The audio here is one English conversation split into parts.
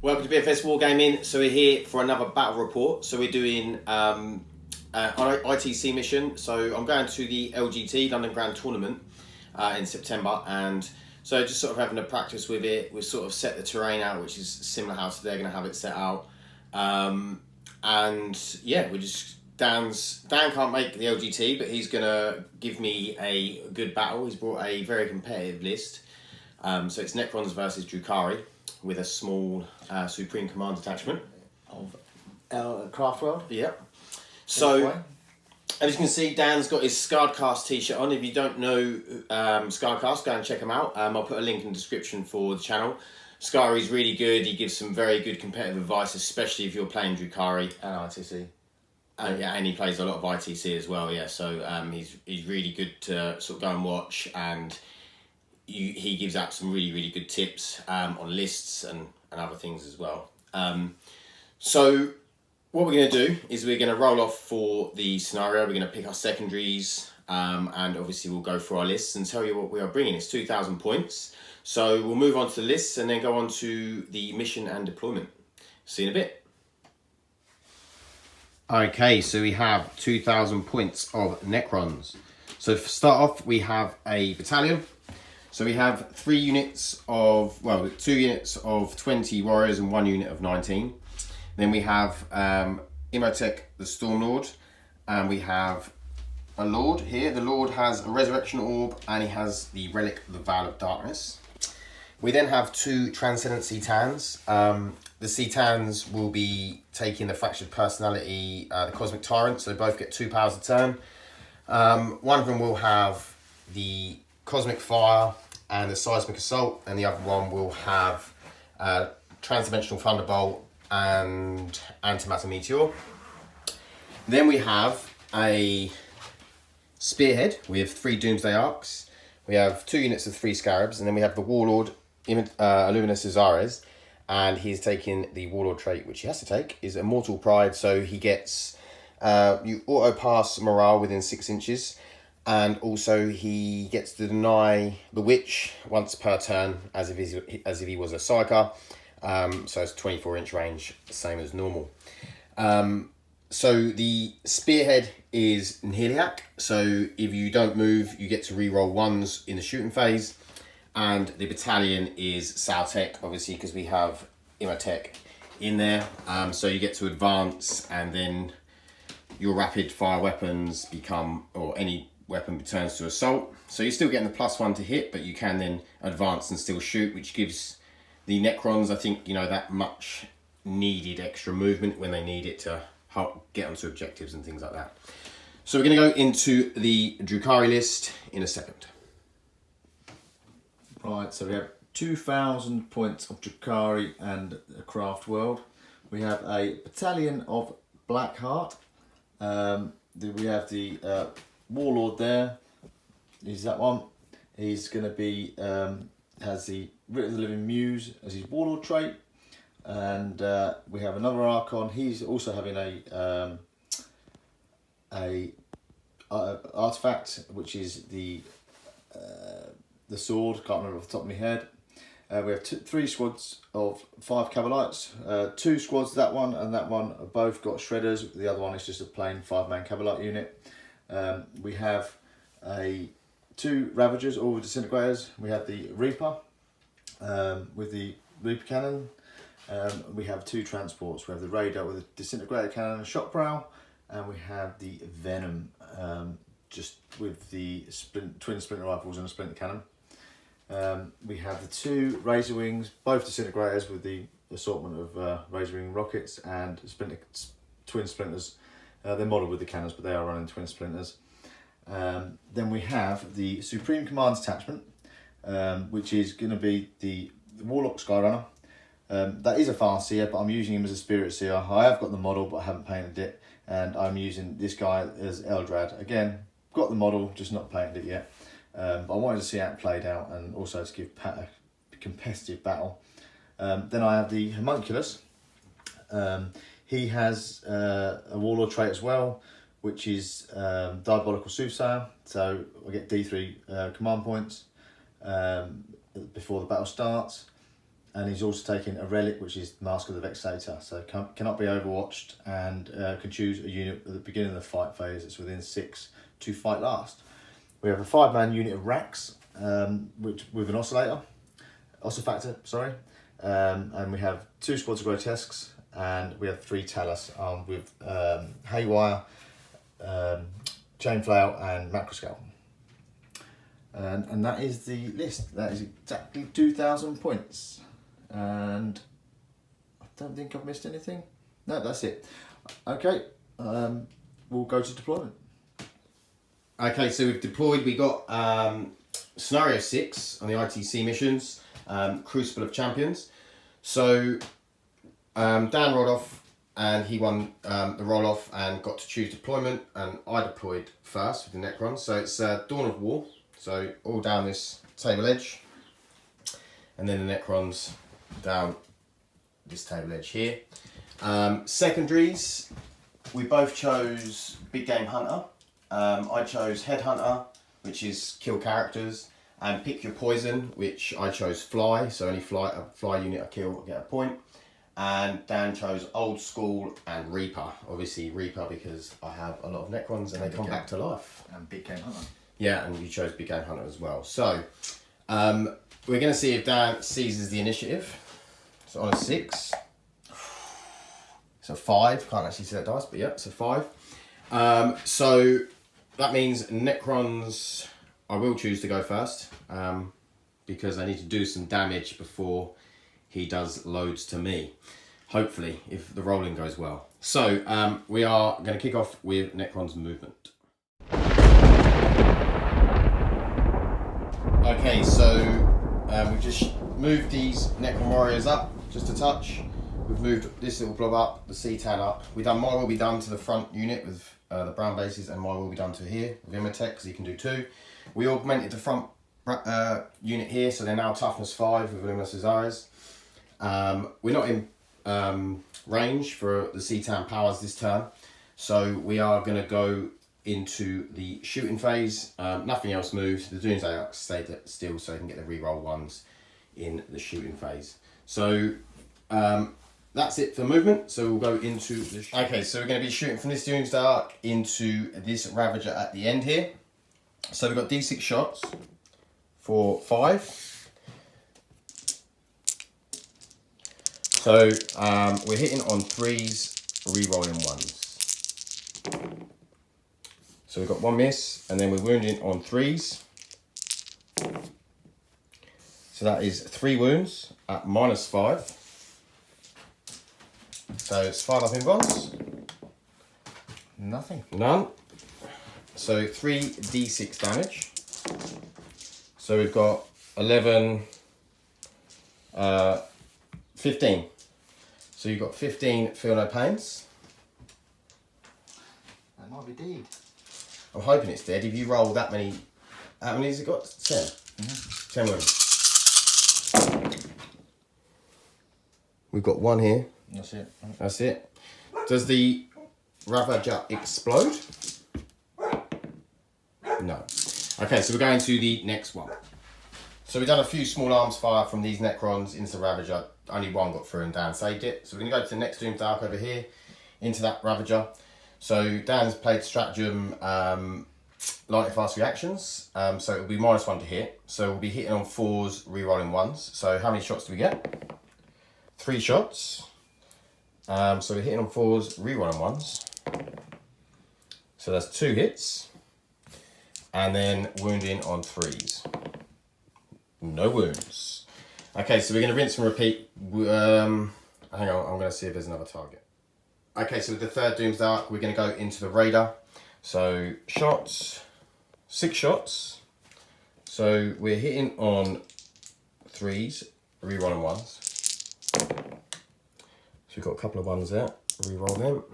Welcome to BFS Wargaming. So we're here for another battle report. So we're doing ITC mission. So I'm going to the LGT, London Grand Tournament in September, and so just sort of having a practice with it. We've sort of set the terrain out, which is similar how they're going to have it set out. And yeah, we just Dan can't make the LGT, but he's going to give me a good battle. He's brought a very competitive list. So it's Necrons versus Drukhari with a small Supreme Command detachment of Craft World. Yep. So as you can see, Dan's got his Skaredcast t-shirt on. If you don't know Skaredcast, go and check him out. I'll put a link in the description for the channel. Skari's really good. He gives some very good competitive advice, especially if you're playing Drukhari and ITC. Yeah, and he plays a lot of ITC as well. Yeah, so he's really good to sort of go and watch, and he gives out some really good tips on lists and other things as well. So what we're going to do is we're going to roll off for the scenario. We're going to pick our secondaries, and obviously we'll go through our lists and tell you what we are bringing. It's 2,000 points. So we'll move on to the lists and then go on to the mission and deployment. See you in a bit. Okay, so we have 2,000 points of Necrons. So to start off, we have a battalion. So we have 2 units of 20 warriors and 1 unit of 19. Then we have Imhotep the Stormlord, and we have a Lord here. The Lord has a Resurrection Orb, and he has the Relic of the Veil of Darkness. We then have 2 Transcendent Cetans. The Cetans will be taking the Fractured Personality, the Cosmic Tyrant, so they both get 2 powers a turn. One of them will have the Cosmic Fire and the Seismic Assault, and the other one will have Transdimensional Thunderbolt and Antimatter Meteor. Then we have a Spearhead with 3 Doomsday Arcs. We have 2 units of 3 Scarabs, and then we have the Warlord, Illuminus Azares, and he's taking the Warlord trait, which he has to take, is Immortal Pride, so he gets, you auto-pass morale within 6 inches, and also he gets to deny the Witch once per turn, as if he was a Psyker, so it's 24-inch range, same as normal. So the Spearhead is Nihiliac, so if you don't move, you get to reroll 1s in the shooting phase. And the battalion is Saltec, obviously, because we have Imhotep in there. So you get to advance, and then your rapid fire weapons become, or any weapon turns to assault. So you're still getting the +1 to hit, but you can then advance and still shoot, which gives the Necrons, I think, that much needed extra movement when they need it to get onto objectives and things like that. So we're going to go into the Drukhari list in a second. Right, so we have 2,000 points of Drukhari and a Craft World. We have a battalion of Blackheart. We have the Warlord there. Is that one? He's going to be has the Writ of the Living Muse as his Warlord trait, and we have another Archon. He's also having a artifact, which is the sword. Can't remember off the top of my head. We have 3 squads of 5 Cabalites. 2 squads, that one and that one, have both got Shredders. The other one is just a plain 5-man Cabalite unit. We have 2 Ravagers, all with Disintegrators. We have the Reaper with the Reaper Cannon. We have 2 transports. We have the Raider with a Disintegrator Cannon and Shock Brow. And we have the Venom just with the twin Splinter Rifles and a Splinter Cannon. We have the 2 Razor Wings, both Disintegrators with the assortment of Razor Wing rockets and twin Splinters. They're modelled with the cannons, but they are running twin Splinters. Then we have the Supreme Command Detachment, which is going to be the Warlock Skyrunner. That is a Farseer, but I'm using him as a Spirit Seer. I have got the model, but I haven't painted it, and I'm using this guy as Eldrad. Again, got the model, just not painted it yet. But I wanted to see how it played out, and also to give Pat a competitive battle. Then I have the Homunculus. He has a Warlord trait as well, which is Diabolical Soothsayer. So I get D3 command points before the battle starts. and he's also taking a relic, which is Mask of the Vexator. So cannot be overwatched, and can choose a unit at the beginning of the fight phase that's within 6 to fight last. We have a 5-man unit of Rax, which with an Ossifactor, sorry. And we have 2 squads of Grotesques, and we have 3 Talus armed with Haywire, Chain Flail, and Macroscale. And that is the list. That is exactly 2,000 points. And I don't think I've missed anything. No, that's it. Okay, we'll go to deployment. Okay, so we've deployed. We got Scenario 6 on the ITC missions, Crucible of Champions. So Dan rolled off and he won the roll-off and got to choose deployment, and I deployed first with the Necrons. So it's Dawn of War, so all down this table edge, and then the Necrons down this table edge here. Secondaries, we both chose Big Game Hunter. I chose Headhunter, which is kill characters, and Pick Your Poison, which I chose Fly, so any fly unit I kill I get a point. And Dan chose Old School and Reaper. Obviously Reaper because I have a lot of Necrons and they come back to life. And Big Game Hunter. Yeah, and you chose Big Game Hunter as well. So we're going to see if Dan seizes the initiative. So on a 6. So 5. Can't actually see that dice, but yeah, it's a 5. So that means Necrons, I will choose to go first because I need to do some damage before he does loads to me. Hopefully, if the rolling goes well. So we are going to kick off with Necrons movement. Okay, so we've just moved these Necron warriors up just a touch. We've moved this little blob up, the C-Tan up. We've done my will be done to the front unit with the brown bases, and my will be done to here with Imhotep because he can do 2. We augmented the front unit here, so they're now toughness 5 with Luminous Azares. We're not in range for the C-Tan powers this turn, so we are going to go into the shooting phase. Nothing else moves. The Doomsday Arcs stay still so they can get the reroll 1s in the shooting phase. So that's it for movement. So we'll go into the okay, so we're going to be shooting from this Doomsday Arc into this Ravager at the end here. So we've got D6 shots for 5. So we're hitting on 3s, re-rolling 1s. So we've got 1 miss, and then we're wounding on 3s. So that is 3 wounds at -5. So it's 5 up in bonds. Nothing. None. So 3 D6 damage. So we've got 11, 15. So you've got 15 feel no pains. That might be dead. I'm hoping it's dead. If you roll that many, how many has it got? 10. 10 wounds. We've got 1 here. That's it. That's it. Does the Ravager explode? No. Okay, so we're going to the next one. So we've done a few small arms fire from these Necrons into the Ravager. Only 1 got through and Dan saved it. So we're going to go to the next Doomsday Arc over here, into that Ravager. So Dan's played stratagem lightning fast reactions. So it'll be -1 to hit. So we'll be hitting on 4s, re-rolling 1s. So how many shots do we get? 3 shots. So we're hitting on 4s, re-rolling 1s. So that's 2 hits. And then wounding on 3s. No wounds. Okay, so we're going to rinse and repeat. Hang on, I'm going to see if there's another target. Okay, so with the third Doomsday Arc, we're going to go into the Raider. So shots, 6 shots. So we're hitting on 3s, re-rolling 1s. So we've got a couple of 1s there, re-roll them.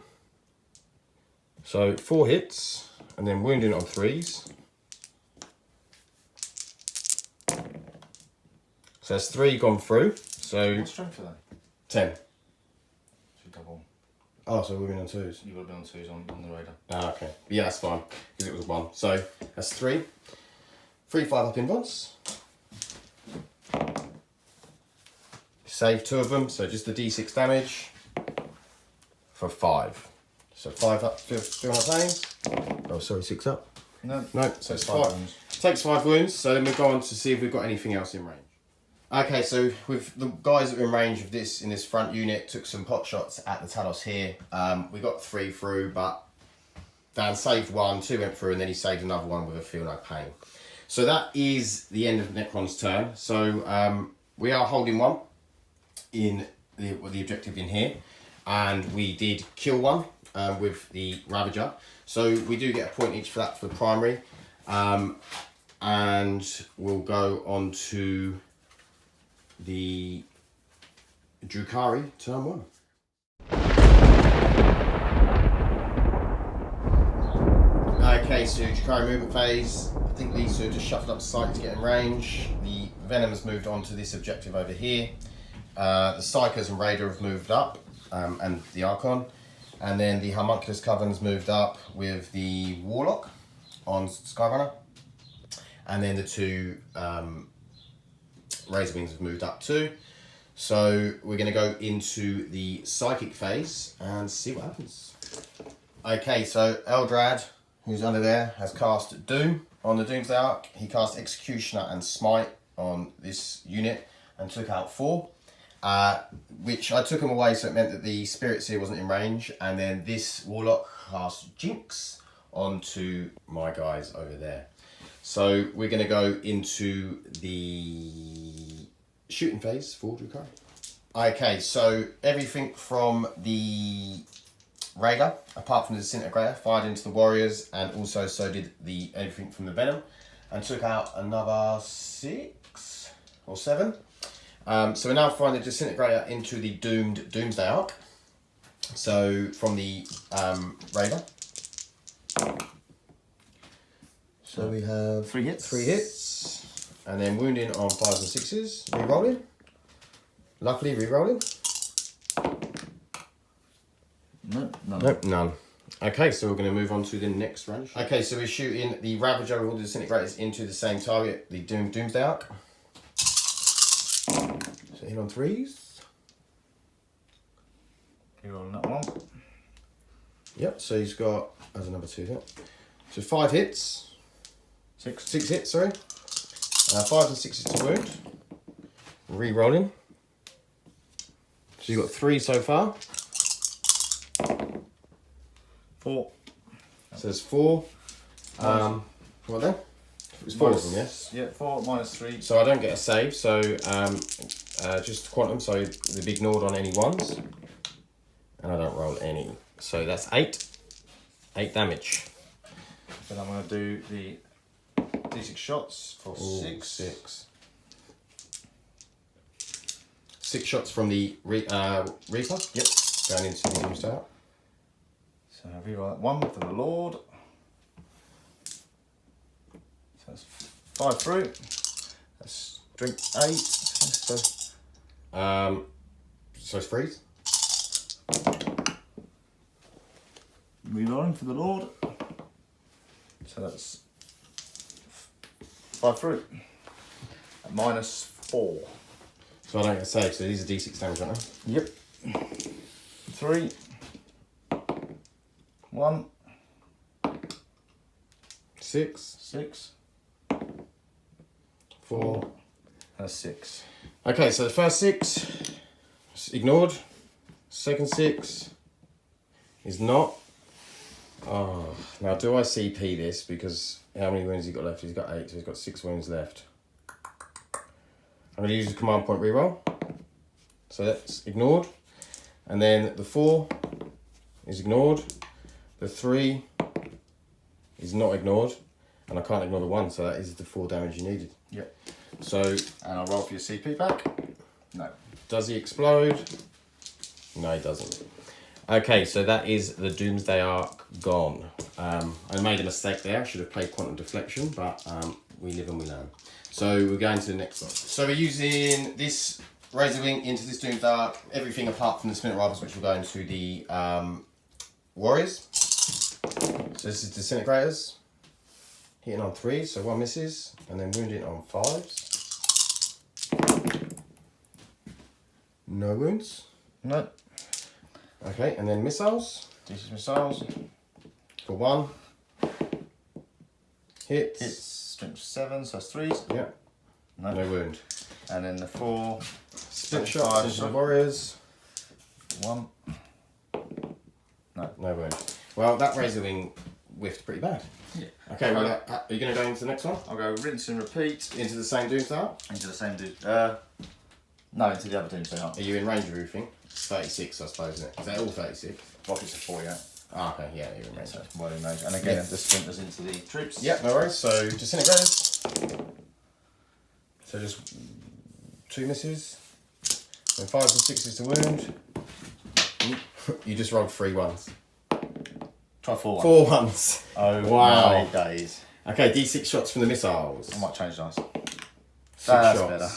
So 4 hits, and then wounding on 3s. So that's 3 gone through. So What strength are they? 10. So double. Oh, so we're in on 2s. You would have been on 2s on the radar. Ah, okay. Yeah, that's fine, because it was 1. So that's 3. 3 5 up in bonds. 7 save 2 of them, so just the D6 damage for 5. So 5 up, feel my pains? Oh, sorry, 6 up. No, so it's 5 5. wounds. Takes 5 wounds, so then we'll go on to see if we've got anything else in range. Okay, so with the guys that were in range of this in this front unit, took some pot shots at the Talos here. We got 3 through, but Dan saved 1, 2 went through, and then he saved another one with a feel no pain. So that is the end of Necron's turn. So we are holding 1 in the objective in here, and we did kill 1 with the Ravager. So we do get a point each for that for the primary, and we'll go on to the Drukhari turn 1. Okay, so Drukhari movement phase. I think these two are just shuffled up slightly to get in range. The Venom has moved on to this objective over here. The Psychers and Raider have moved up, and the Archon. And then the Homunculus Coven's moved up with the Warlock on Skyrunner. And then the 2 Razor Wings have moved up too. So we're going to go into the Psychic phase and see what happens. Okay, so Eldrad, who's under there, has cast Doom on the Doomsday Arc. He cast Executioner and Smite on this unit and took out 4. Which I took them away, so it meant that the Spirit Seer wasn't in range. And then this Warlock cast Jinx onto my guys over there. So we're going to go into the shooting phase for Drukhari. Okay, so everything from the Raider, apart from the Disintegrator, fired into the Warriors, and also so did everything from the Venom, and took out another 6 or 7. So we're now firing the Disintegrator into the Doomsday Arc. So from the Raider. So we have 3 hits. 3 hits. And then wounding on 5s and 6s. Rerolling. Luckily, rerolling. Nope, none. Nope, none. Okay, so we're going to move on to the next range. Okay, so we're shooting the Ravager with all the Disintegrators into the same target, the Doomsday Arc. So hit on 3s. You're on that one. Yep, so he's got, as a number 2 hit. So 5 hits. 6 hits, sorry. 5s and 6s to wound. Re-rolling. So you've got 3 so far. 4. So there's 4. What then? It was 4 of them, yes? Yeah, 4 minus 3. So I don't get a save, so just quantum, so they've ignored on any 1s. And I don't roll any. So that's 8. 8 damage. Then I'm going to do the D6 shots for 6. 6. 6 shots from the Reaper? Yep. Going into the Doomsday Arc. So I reroll 1 for the Lord. So that's 5 through. That's drink 8. So it's freeze. Rerolling for the Lord. So that's 5 through. Minus 4. So I don't get a save, so these are D6 damage, aren't they? Yep. 3. 1. 6. 6. 4. And 6. Okay, so the first 6 is ignored. Second 6 is not. Oh, now do I CP this? Because how many wounds he got left? He's got 8, so he's got 6 wounds left. I'm going to use the command point reroll. So that's ignored. And then the 4 is ignored. The 3 is not ignored. And I can't ignore the 1, so that is the 4 damage you needed. Yep. So, And I'll roll for your CP back. No. does he explode? No, he doesn't. Okay, so that is the Doomsday Arc gone. I made a mistake there. I should have played Quantum Deflection, but we live and we learn. So we're going to the next one. So we're using this Razor Wing into this Doomsday Arc, everything apart from the Splinter Rivals, which will go into the Warriors. So this is Disintegrators. Hitting on 3s, so 1 misses, and then wounding on 5s. No wounds. No. Okay, and then missiles. D6 missiles. For 1. Hits. Hits strength 7, so that's 3s. Yeah. No. No wound. And then the 4. Split shots into the warriors. 1. No. No wound. Well, that razor wing whiffed pretty bad. Yeah. Okay, well, are you going to go into the next one? I'll go rinse and repeat. Into the same Doomsday? Into the same no, into the other Doomsday Ark. Are you in range of roofing? 36, I suppose, isn't it? Is that all 36? Rockets are 4, yeah. Ah, okay, yeah, you're in range. So it's well in range. And again, the splinters into the troops. Yep, no worries. So, disintegrators. So just 2 misses. And 5s and 6s to wound. You just rolled 3 ones. Try 4 ones. 4 ones. Oh, wow. my days. Okay, D6 shots from the missiles. I might change dice. 6 That's shots. better.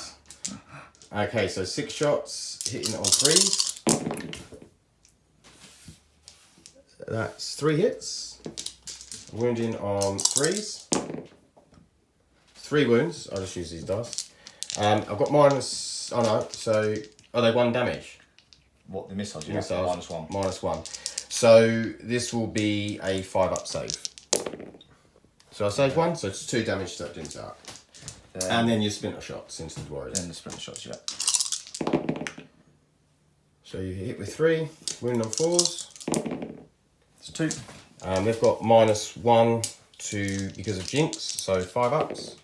Okay, so 6 shots, hitting on 3s. That's 3 hits. Wounding on 3s. 3 wounds. I'll just use these dice. I've got minus. Oh no. So are they 1 damage? What, the missiles? Yeah, Missiles. -1. -1. So this will be a 5-up save. So I save 1. So it's 2 damage to that into that. And then your splinter shots into the warriors. Then the splinter shots, yeah. So you hit with 3, wound on 4s. It's 2. They've got -1 to because of jinx, so 5 ups,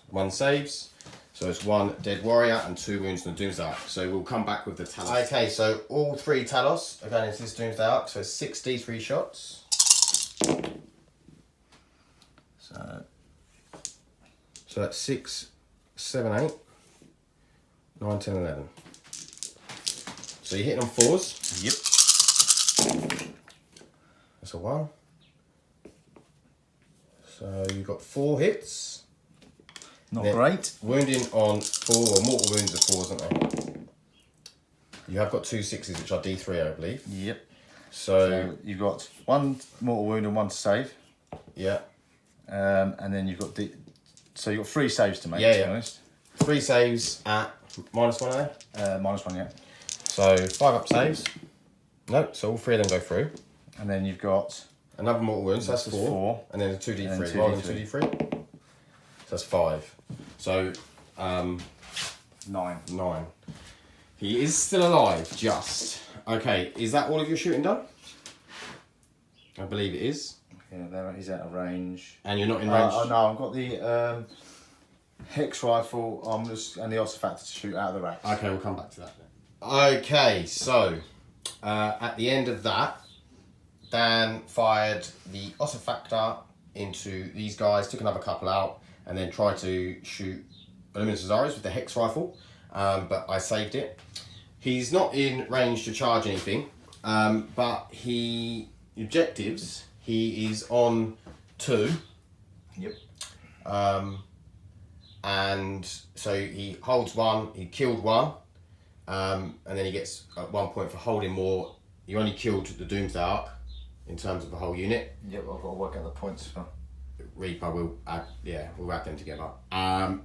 1 saves. So it's 1 dead warrior and 2 wounds on the Doomsday Ark. So we'll come back with the Talos. Okay, so all 3 Talos are going into this Doomsday Ark. So 6 D3 shots. So that's 6, 7, 8, 9, 10, 11. So you're hitting on 4s. Yep. That's a 1. So you've got 4 hits. Not They're great. Wounding on 4, or mortal wounds are 4s, aren't they? You have got 2 6s, which are D3, I believe. Yep. So you've got 1 mortal wound and 1 to save. yeah. And then you've got so you've got 3 saves to make, Yeah, to be yeah. honest. 3 saves at -1, are they? -1, yeah. So 5-up saves. Nope, so all 3 of them go through. And then you've got Another mortal wound, so that's That's 4. 4. And then a 2D3. And then Roll 2D3. 2D3. So that's 5. So 9. 9. He is still alive, just. Okay, is that all of your shooting done? I believe it is. Yeah, there he's out of range. And you're not in range? Oh no, I've got the hex rifle and the ossifactor to shoot out of the racks. Okay, we'll come back to that then. Okay, so at the end of that, Dan fired the ossifactor into these guys, took another couple out, and then tried to shoot Illuminus Azaris with the hex rifle, but I saved it. He's not in range to charge anything, but objectives, he is on 2. Yep. And so he holds 1, he killed 1, and then he gets at 1 point for holding more. You only killed the Doomsday Ark in terms of the whole unit. Yep, I've got to work out the points for. Reaper will add, we'll add them together.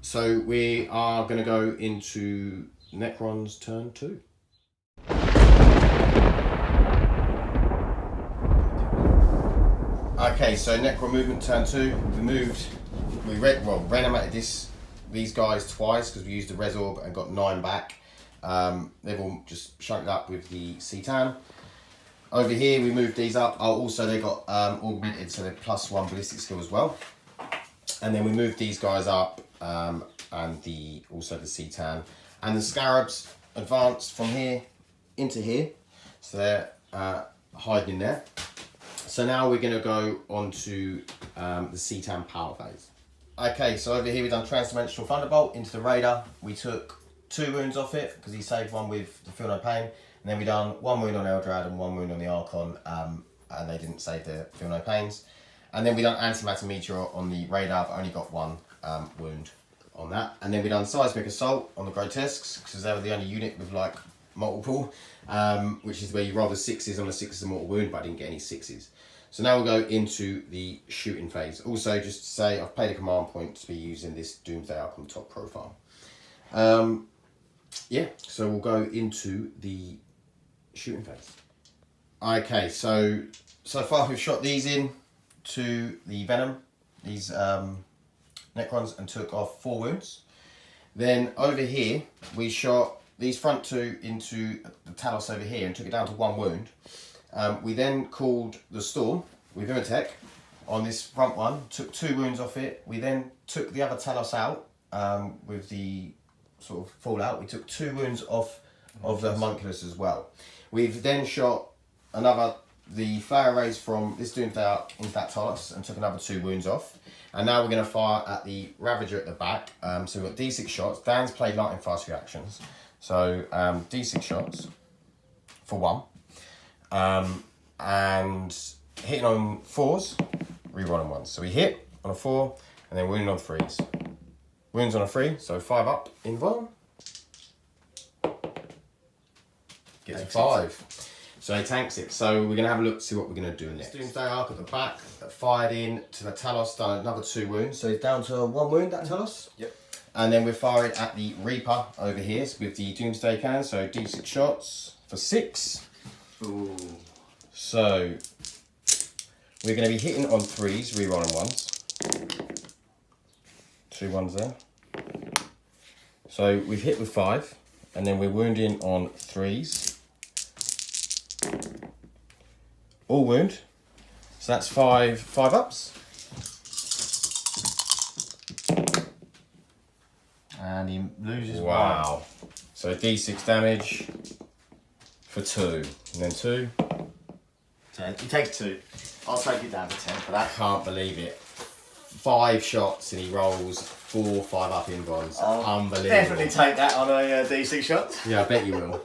So we are going to go into Necron's turn 2. Okay, so Necron movement turn 2. We reanimated these guys twice because we used the Resorb and got 9 back. They've all just shunked up with the Cetan. Over here we moved these up. Oh, also they got augmented, so they're +1 ballistic skill as well. And then we moved these guys up, and also the Cetan. And the Scarabs advanced from here into here, so they're hiding in there. So now we're going to go on to the Cetan power phase. Okay, so over here we've done Transdimensional Thunderbolt into the Raider. We took 2 wounds off it because he saved 1 with the Feel No Pain. And then we done 1 wound on Eldrad and 1 wound on the Archon, and they didn't save the Feel No Pains. And then we done Antimatter Meteor on the Radar, but only got 1 wound on that. And then we done Seismic Assault on the Grotesques, because they were the only unit with like multiple, which is where you roll the 6s on the 6s of mortal wound, but I didn't get any 6s. So now we'll go into the shooting phase. Also, just to say, I've paid a command point to be using this Doomsday Ark on the top profile. yeah, so we'll go into the shooting phase. Okay, so far we've shot these in to the venom, these Necrons, and took off 4 wounds. Then over here we shot these front 2 into the Talos over here and took it down to 1 wound. We then called the Storm with Imatech on this front one, took 2 wounds off it. We then took the other Talos out with the sort of fallout. We took 2 wounds off of the homunculus as well. We've then shot the flare arrays from this Doomsday Ark into that Talos and took another 2 wounds off. And now we're going to fire at the Ravager at the back. So we've got D6 shots. Dan's played lightning fast reactions. So D6 shots for 1. And hitting on 4s, rerolling 1s. So we hit on a 4 and then wounding on 3s. Wounds on a 3, so 5 up in vol. Gets a 5. So he tanks it. So we're going to have a look to see what we're going to do next. Doomsday Ark at the back that fired in to the Talos, done another 2 wounds. So he's down to 1 wound, that Talos. Yep. And then we're firing at the Reaper over here with the Doomsday cannon. So D6 shots for 6. Ooh. So we're going to be hitting on 3s, rerolling 1s. 2 1s there. So we've hit with 5, and then we're wounding on 3s. All wound. So that's 5 ups. And he loses 1. Wow. So D6 damage for 2. And then 2. 10. He takes 2. I'll take it down to 10 for that. Can't believe it. 5 shots and he rolls 4 5 up in bonds. Unbelievable. Definitely take that on a D6 shot. Yeah, I bet you will.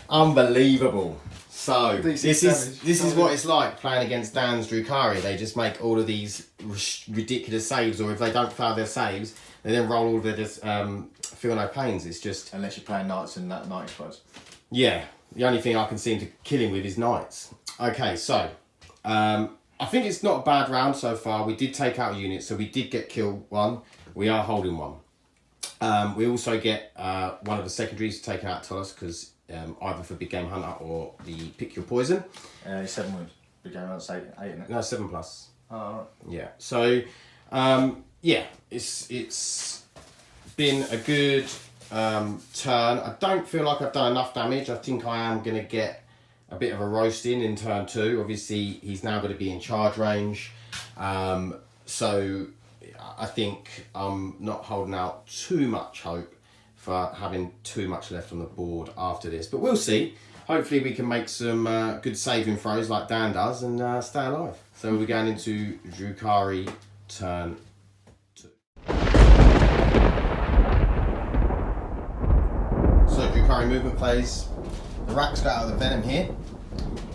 Unbelievable. So this is what it's like playing against Dan's Drukhari. They just make all of these ridiculous saves, or if they don't fail their saves, they then roll all of their feel no pains. It's just, unless you're playing knights and that knight explodes. Yeah, the only thing I can seem to kill him with is knights. Okay, so I think it's not a bad round so far. We did take out a unit, so we did get killed 1. We are holding 1. We also get one of the secondaries to take out Talos, because either for Big Game Hunter or the Pick Your Poison. 7 wounds. Big Game Hunter, 8, isn't it? No, 7 plus. Oh, alright. Yeah. So yeah, it's been a good turn. I don't feel like I've done enough damage. I think I am going to get a bit of a roasting in turn 2. Obviously, he's now going to be in charge range. So I think I'm not holding out too much hope for having too much left on the board after this. But we'll see. Hopefully we can make some good saving throws like Dan does and stay alive. So we're going into Drukhari turn 2. So Drukhari movement phase. The Rax got out of the venom here,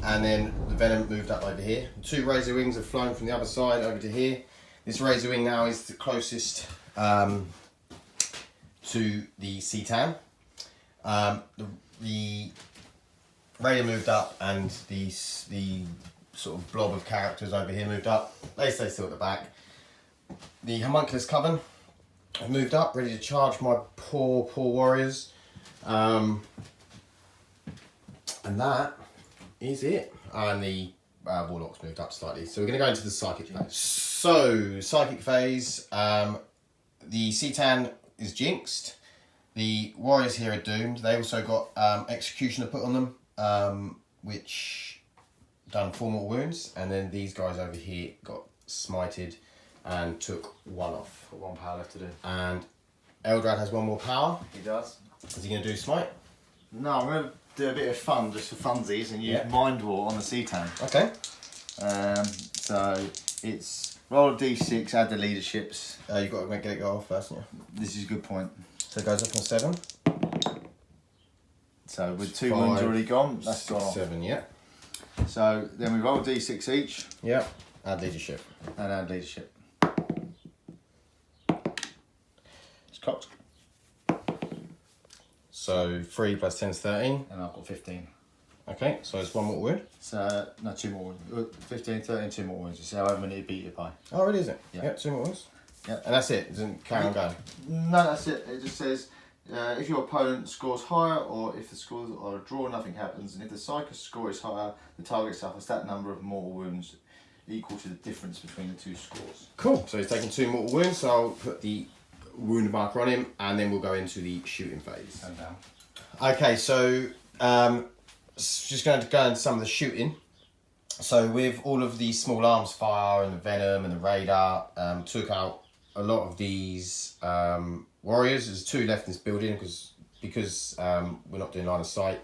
and then the venom moved up over here. 2 razor wings have flown from the other side over to here. This razor wing now is the closest to the Cetan. The Raider moved up, and the sort of blob of characters over here moved up. They stay still at the back. The Homunculus Coven have moved up, ready to charge my poor warriors. And that is it. And the Warlocks moved up slightly. So we're going to go into the Psychic phase. So, Psychic phase. The Cetan is jinxed. The warriors here are doomed. They also got Executioner put on them, which done 4 more wounds. And then these guys over here got smited and took 1 off. Got 1 power left to do. And Eldrad has 1 more power. He does. Is he going to do smite? No, I'm going to do a bit of fun just for funsies and use Mind War on the Cetan. Okay. So it's roll a d6, add the leaderships. You've got to get it go off first, yeah. This is a good point. So it goes up on 7. So with 2 wounds already gone, that's 6, gone off. 7, yeah. So then we roll d6 each. Yeah. Add leadership. And add leadership. It's cocked. So 3 plus 10 is 13. And I've got 15. Okay, so it's 1 more wound. So, no, 2 more wounds. 15, 13, 2 more wounds. It's however many you beat it by. Oh, really, is it? Yeah. Yeah, 2 more wounds. Yeah. And that's it. Doesn't carry on going. No, that's it. It just says if your opponent scores higher, or if the scores are a draw, nothing happens. And if the Psyker's score is higher, the target suffers that number of mortal wounds equal to the difference between the two scores. Cool. So he's taking 2 mortal wounds. So I'll put the wound marker on him, and then we'll go into the shooting phase. And down. Okay, so just going to go into some of the shooting. So with all of the small arms fire and the venom and the radar, took out a lot of these warriors. There's 2 left in this building because we're not doing line of sight.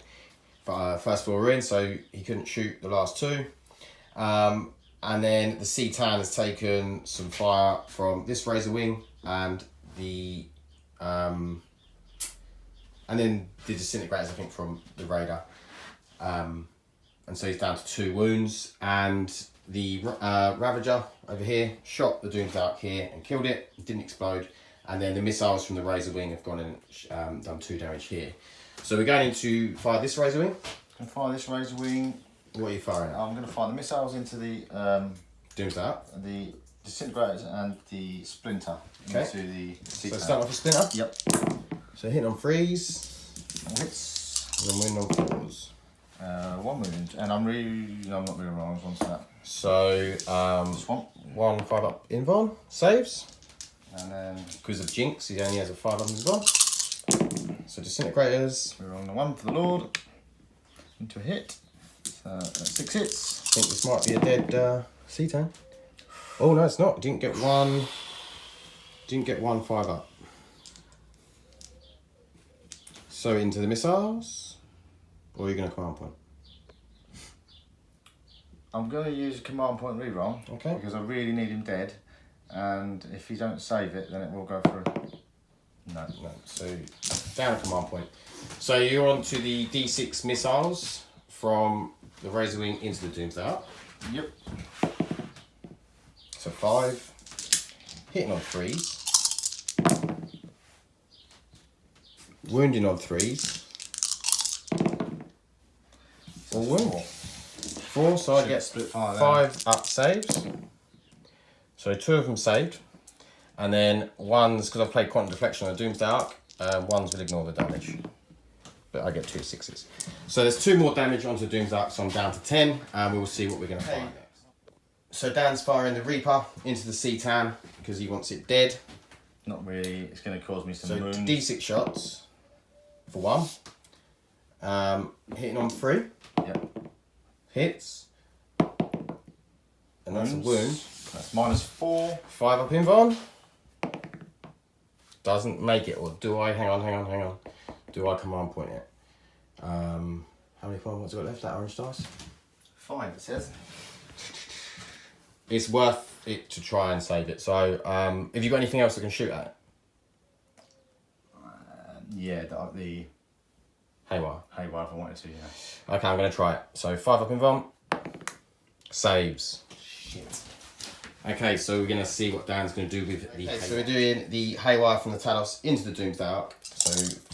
First floor we're in, so he couldn't shoot the last 2. And then the C-Tan has taken some fire from this Razor Wing and the and then the disintegrators, I think, from the radar. And so he's down to 2 wounds, and the Ravager over here shot the Doomsdark here and killed it. It didn't explode, and then the missiles from the Razor Wing have gone and done 2 damage here. So we're going to fire this Razor Wing. Can fire this Razor Wing. What are you firing at? I'm going to fire the missiles into the Doomsdark, the disintegrators and the splinter into the So start off with Splinter. Yep. So hitting on 3s. Hits. And then wound on 4s. 1 wound, and I'm not really wrong. I was on to that. So Just 1. 1 5-up invuln saves. And then Because of Jinx, he only has a 5-up invuln. So disintegrators. we're on the 1 for the Lord. Into a hit. So 6 hits. I think this might be a dead C-Tan. Oh no, it's not. Didn't get one 5-up. So into the missiles. Or are you going to command point? I'm going to use a command point reroll. Okay. Because I really need him dead. And if you don't save it, then it will go for no. No. So down a command point. So you're on to the D6 missiles from the Razor Wing into the Doomsdark. Yep. So 5. Hitting on 3s. Wounding on 3s. Or wound. 4, so I get split fire 5 up saves. So 2 of them saved. And then one's, because I've played Quantum Deflection on the Doomsdark, ones will ignore the damage. But I get 2 6s. So there's 2 more damage onto the Doomsdark, so I'm down to 10, and we will see what we're going to fire next. So Dan's firing the Reaper into the C-Tan because he wants it dead. Not really. It's going to cause me some So wounds. D6 shots for 1. Hitting on 3. Yep. Hits. And that's a wound. That's -4. 5-up invuln. Doesn't make it, or do I? Hang on. Do I command point it? How many command points have I got left? That orange dice? 5, it says. It's worth it to try and save it. So, have you got anything else that can shoot at it? Yeah, the Haywire. Haywire if I wanted to, yeah. Okay, I'm going to try it. So 5-up invuln. Saves. Shit. Okay, so we're going to see what Dan's going to do with the Haywire. So we're doing the Haywire from the Talos into the Doomsdark. So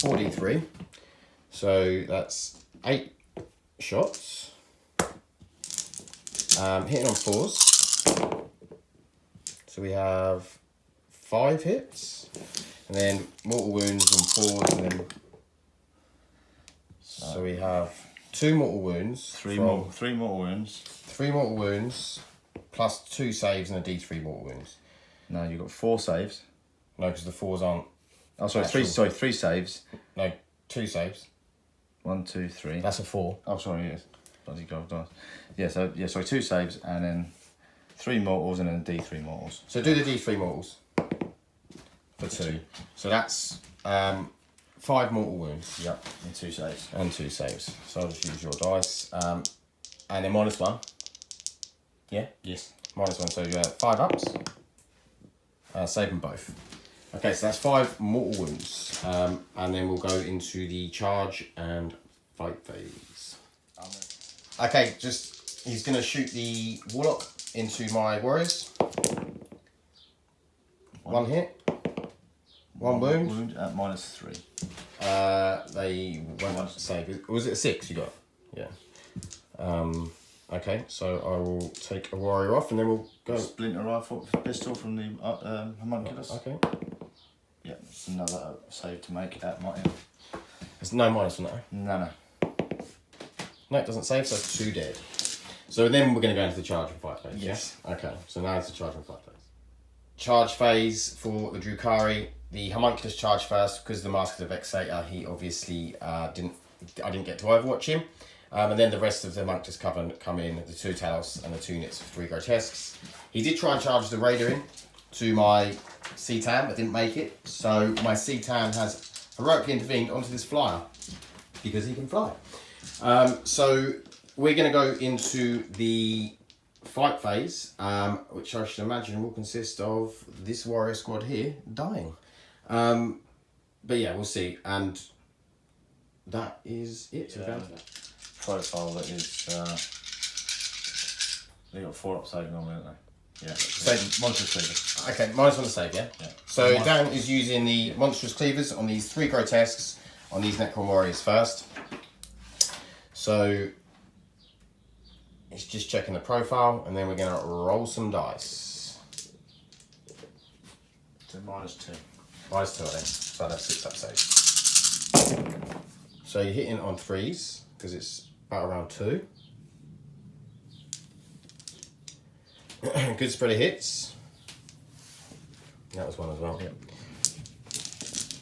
4d3. So that's 8 shots. Hitting on 4s. So we have 5 hits. And then mortal wounds on 4s. And then so we have 2 mortal wounds. 3 mortal wounds. 3 mortal wounds. Plus 2 saves and a d3 mortal wounds. No, you've got 4 saves. No, because the 4s aren't. Oh, sorry, 3 saves. No, 2 saves. 1, 2, 3. That's a 4. Oh, sorry, yes. Bloody God, dice. Yeah, so, 2 saves and then 3 mortals and then D3 mortals. So do the d3 mortals for 2. So that's 5 mortal wounds. Yep, and 2 saves. And 2 saves. So I'll just use your dice. And then -1. Yeah? Yes. -1, so you have 5 ups. Save them both. Okay, so that's 5 mortal wounds. And then we'll go into the charge and fight phase. Okay, he's going to shoot the Warlock into my warriors. 1 hit. 1 wound. Wound at -3. They won't save. Was it a 6 you got? Yeah. Okay, so I will take a warrior off and then we'll go. Splinter rifle pistol from the homunculus. Okay. Yeah. another save to make at my end. There's no minus on that. No. No, it doesn't save, so it's 2 dead. So then we're going to go into the charge and fight phase. Yes. Yeah? Okay, so now it's the charge and fight phase. Charge phase for the Drukhari. The homunculus charge first because the Mask of the Vexator. He obviously I didn't get to overwatch him. And then the rest of the homunculus covenant come in, the 2 Talos and the 2 units of 3 grotesques. He did try and charge the Raider in to my C-Tan, but didn't make it. So my C-Tan has heroically intervened onto this flyer because he can fly. So we're going to go into the fight phase, which I should imagine will consist of this warrior squad here dying. But yeah, we'll see. And that is it. Yeah. Profile that is, they got 4 up saving on me, haven't they? Yeah. So, monstrous cleavers. Okay, minus on the save, yeah? Yeah. So Dan is using the monstrous cleavers on these 3 grotesques on these Necron warriors first. So it's just checking the profile, and then we're going to roll some dice. So -2. Minus 2 I think. So I'd have 6 up saves. So you're hitting on 3s because it's about around 2. Good spread of hits. That was 1 as well. Yep.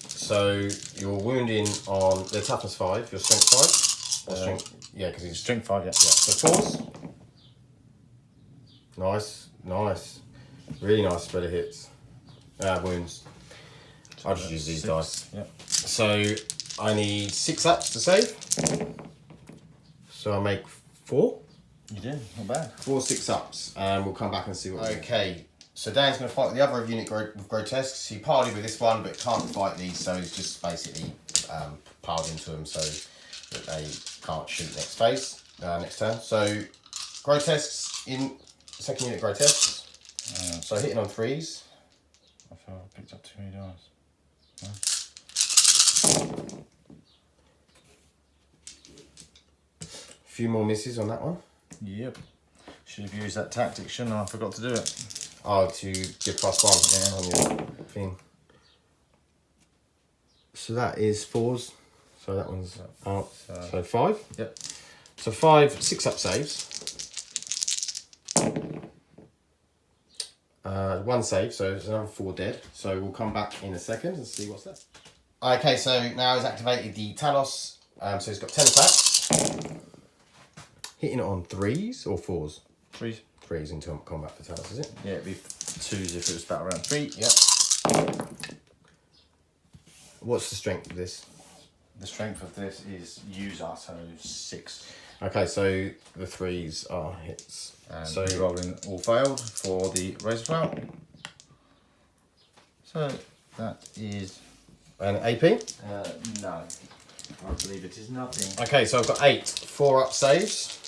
So you're wounding on the toughness 5, your strength 5. Or strength, yeah, because he's Strength 5, yeah. so 4s. Nice. Really nice spread of hits. Wounds. I'll just use these 6. dice. Yep. So I need 6 ups to save. So I make 4. You did, not bad. 4 6 ups, and we'll come back and see what. Okay, so Dan's going to fight the other unit with grotesques. He partied with this one, but can't fight these, so he's just basically piled into them so that they can't shoot next phase, next turn. So grotesques in second unit grotesques. So hitting on 3s. I feel I picked up too many dice. A few more misses on that one. Yep. Should have used that tactic, shouldn't I? I forgot to do it. Oh, to give +1 on your thing. So that is 4s. So that one's out. So 5. Yep. So 5 6 up saves. 1 save, so there's another 4 dead. So we'll come back in a second and see what's left. Okay, so now he's activated the Talos. So he's got 10 attacks. Hitting it on 3s or 4s? 3s. 3s into combat for Talos, is it? Yeah, it'd be 2s if it was battle round 3. Yep. What's the strength of this? The strength of this is user, so 6. Okay, so the 3s are hits. And so rolling all failed for the razor flout. So that is an AP. no. I believe it is nothing. Okay, so I've got 8 4 up saves.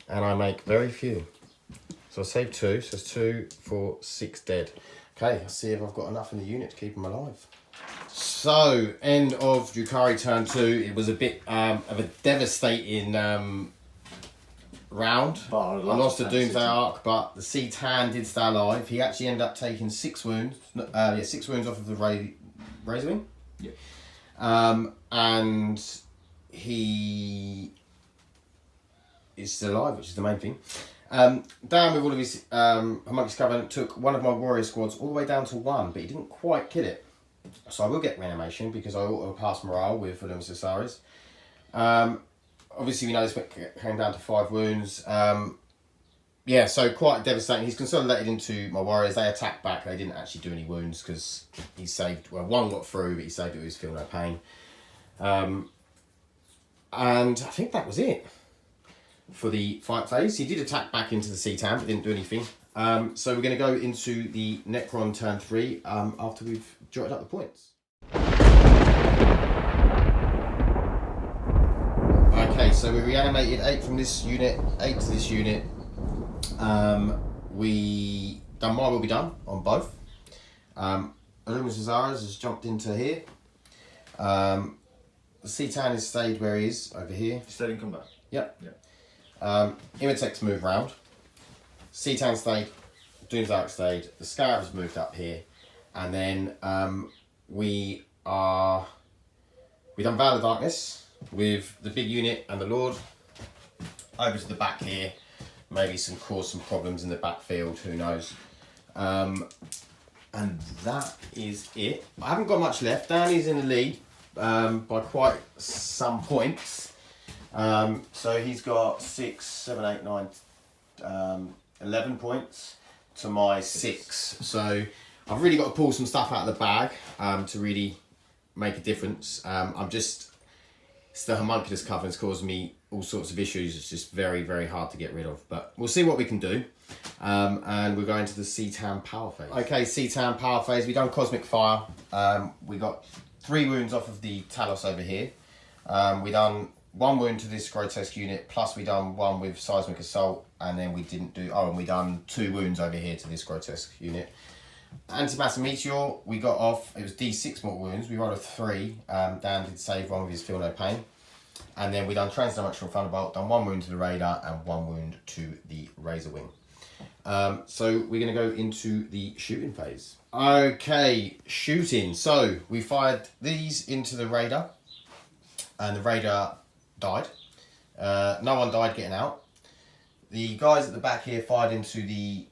And I make very few. So I save 2, so it's 2, 4, 6 dead. Okay, let's see if I've got enough in the unit to keep them alive. So, end of Drukhari turn 2. It was a bit of a devastating round. I lost the Doomsday Arc, but the C-Tan did stay alive. He actually ended up taking 6 wounds. 6 wounds off of the Razor Wing. Yep. And he is still alive, which is the main thing. Dan, with all of his Homunculus Covenant, took one of my warrior squads all the way down to 1, but he didn't quite kill it. So I will get reanimation because I auto pass morale with William Cesaris. Obviously, we know this came down to 5 wounds. Yeah, so quite devastating. He's consolidated into my warriors. They attacked back. They didn't actually do any wounds because he saved. Well, 1 got through, but he saved it. He was feeling no pain. And I think that was it for the fight phase. He did attack back into the C-Tan, but didn't do anything. So we're going to go into the Necron turn 3 after we've jotted up the points. Okay, so we reanimated 8 from this unit, 8 to this unit. We done my will be done on both. Illuminus Cesaris has jumped into here. The C-Tan has stayed where he is, over here. Stayed in combat? Yep. Yeah. Imitex moved round. C-Tan stayed. Doomsday Arc stayed. The Scarab has moved up here. And then we done Veil of Darkness with the big unit and the Lord. Over to the back here, maybe cause some problems in the backfield, who knows. And that is it. I haven't got much left. Danny's in the lead by quite some points. So he's got 6, 7, 8, 9, 11 points to my 6. So I've really got to pull some stuff out of the bag to really make a difference. It's the homunculus cover has caused me all sorts of issues. It's just very, very hard to get rid of. But we'll see what we can do. And we're going to the C-Town power phase. Okay, C-Town power phase. We done Cosmic Fire. We got 3 wounds off of the Talos over here. We done 1 wound to this grotesque unit, plus we done 1 with Seismic Assault, and then we didn't do... Oh, and we done 2 wounds over here to this grotesque unit. Antimatter Meteor, we got off, it was D6 mortal wounds, we rolled a 3, Dan did save 1 with his Feel No Pain. And then we done Transdimensional Thunderbolt, done 1 wound to the Radar and 1 wound to the Razor Wing. So we're going to go into the shooting phase. Okay, shooting. So we fired these into the Radar, and the Radar died. No one died getting out. The guys at the back here fired into the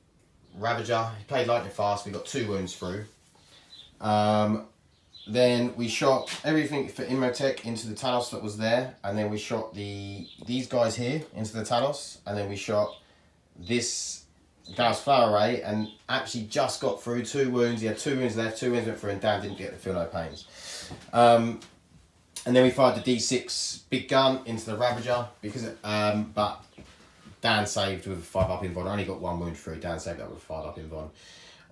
Ravager. He played lightning fast. We got 2 wounds through. Then we shot everything for Imotech into the Talos that was there, and then we shot these guys here into the Talos, and then we shot this Gauss Flower Ray, and actually just got through 2 wounds. He had 2 wounds left, 2 wounds went through, and Dan didn't get the Feel No Pains. And then we fired the D6 big gun into the Ravager, because but Dan saved with a 5-up invuln. I only got 1 wound through. Dan saved that with a 5-up invuln,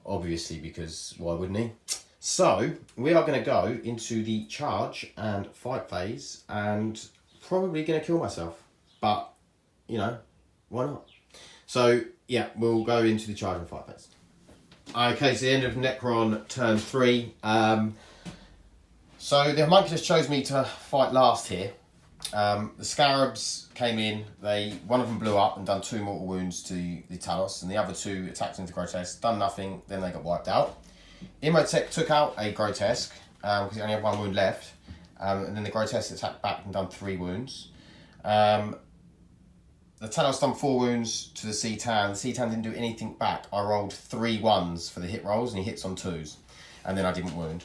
obviously, because why wouldn't he? So we are going to go into the charge and fight phase, and probably going to kill myself, but you know, why not? So yeah, we'll go into the charge and fight phase. Okay, so the end of Necron turn 3. So the homunculus chose me to fight last here. The Scarabs came in, one of them blew up and done 2 mortal wounds to the Talos, and the other 2 attacked into Grotesque, done nothing, then they got wiped out. Imotech took out a Grotesque, because he only had 1 wound left, and then the Grotesque attacked back and done 3 wounds. The Talos done 4 wounds to the C-Tan. The C-Tan didn't do anything back. I rolled 3 1s for the hit rolls, and he hits on 2s, and then I didn't wound.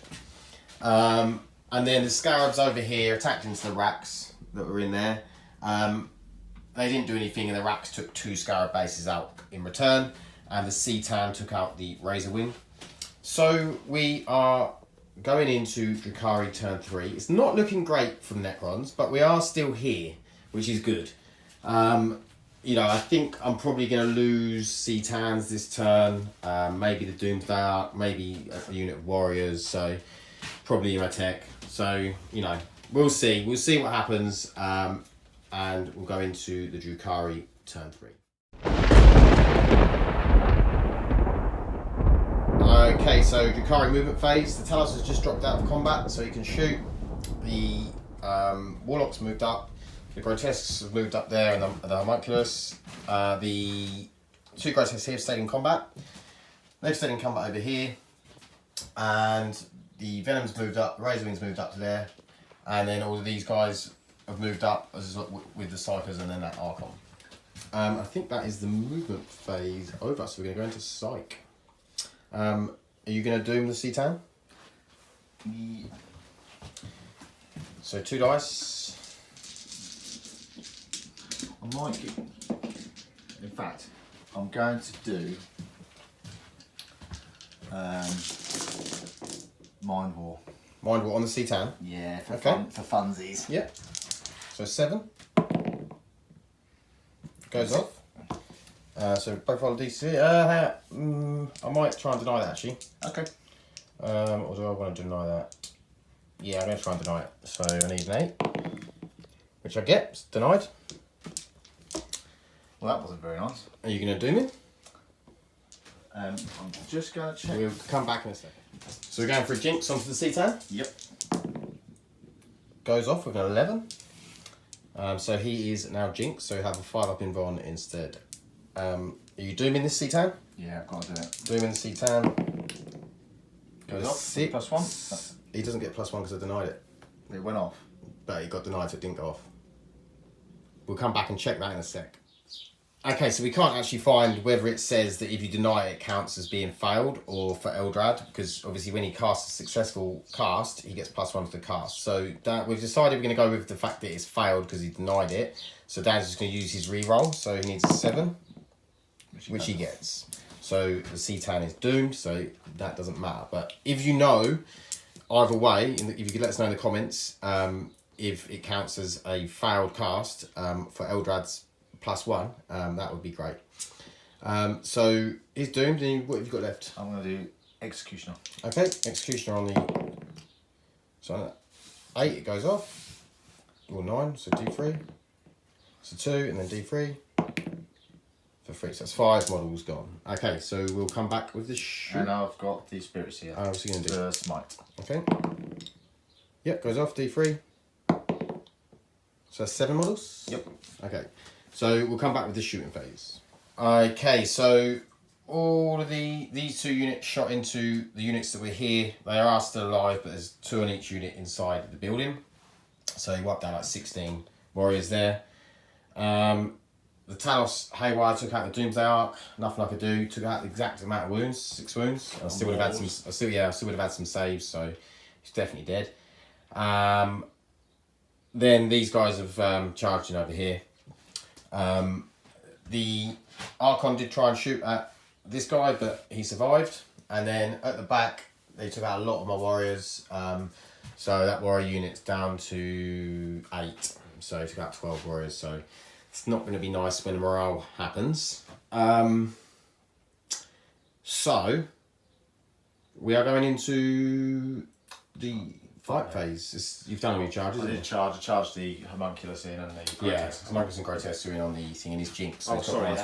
And then the Scarabs over here attacked into the racks that were in there. They didn't do anything, and the racks took 2 Scarab bases out in return, and the C-Tan took out the Razor Wing. So we are going into Drukhari turn 3. It's not looking great from Necrons, but we are still here, which is good. You know, I think I'm probably going to lose C-Tans this turn, maybe the Doomsday Arc, maybe a unit of Warriors, so probably Imotech. So, you know, we'll see. We'll see what happens, and we'll go into the Drukhari turn 3. Okay, so Drukhari movement phase. The Talos has just dropped out of combat, so he can shoot. The Warlocks moved up. The Grotesques have moved up there, and the Homunculus. The 2 Grotesques here have stayed in combat. They've stayed in combat over here. And the Venom's moved up, the Razor Wing's moved up to there. And then all of these guys have moved up with the Psychers and then that Archon. I think that is the movement phase over, so we're going to go into Psych. Are you going to doom the C-Tan? Yeah. So 2 dice. I might get... In fact, I'm going to do Mind War. Mind War on the C-Tan? Yeah, for funsies. Yep. So 7. Goes off. So both roll DC. I might try and deny that actually. Okay. Or do I want to deny that? Yeah, I'm going to try and deny it. So I need an 8, which I get. It's denied. Well, that wasn't very nice. Are you going to doom it? I'm just going to check. We'll come back in a second. So we're going for a Jinx onto the C-Tan. Yep. Goes off with an 11. So he is now Jinx, so we have a 5-up invuln instead. Are you dooming this C-Tan? Yeah, I've got to do it. Dooming the C-Tan. Goes off. 6. +1. He doesn't get +1 because I denied it. It went off. But it got denied, so it didn't go off. We'll come back and check that in a sec. Okay, so we can't actually find whether it says that if you deny it, it counts as being failed or for Eldrad, because obviously when he casts a successful cast, he gets +1 to the cast. So that we've decided we're going to go with the fact that it's failed because he denied it. So Dan's just going to use his reroll, so he needs a 7, which he gets. So the C-Tan is doomed, so that doesn't matter. But if you know, either way, if you could let us know in the comments, if it counts as a failed cast for Eldrad's +1, that would be great. So he's doomed, and what have you got left? I'm going to do Executioner. Okay, Executioner on the... So on 8, it goes off. Or 9, so D3. So 2, and then D3. For 3, so that's 5 models gone. Okay, so we'll come back with the shoot. And I've got the Spirits here. What's he going to do? The Smite. Okay. Yep, goes off, D3. So that's 7 models? Yep. Okay, so we'll come back with the shooting phase. Okay, so all of these 2 units shot into the units that were here. They are still alive, but there's 2 on each unit inside the building. So he wiped out like 16 warriors there. The Talos Haywire took out the Doomsday Arc. Nothing I could do. Took out the exact amount of wounds, 6 wounds. I still would have had some. I still would have had some saves. So he's definitely dead. Then these guys have charged in over here. The Archon did try and shoot at this guy, but he survived. And then at the back, they took out a lot of my warriors. So that warrior unit's down to 8. So he took out 12 warriors. So it's not going to be nice when morale happens. So we are going into the fight phase. You've done all your charges. I did charge. I charged the Homunculus in and the Grotesque. Homunculus and Grotesque are in on the thing, and his Jinx. So Oh, sorry. I'm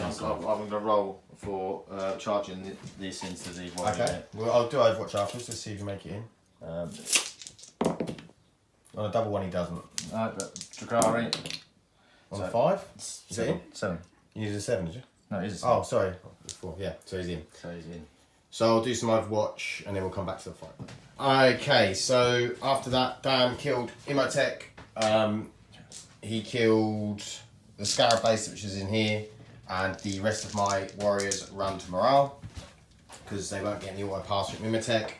going to roll for charging this into the one. Okay. Well, I'll do Overwatch afterwards. Let's see if you make it in. On a double one, he doesn't. Drukhari. On a 5? Is it in? 7. You needed a 7, did you? No, it is a 7. Oh, sorry. 4. Yeah, so he's in. So he's in. So I'll do some Overwatch, and then we'll come back to the fight. Okay, so after that, Dan killed Imhotep. He killed the Scarab base, which is in here, and the rest of my warriors run to morale because they won't get any auto pass from Imhotep.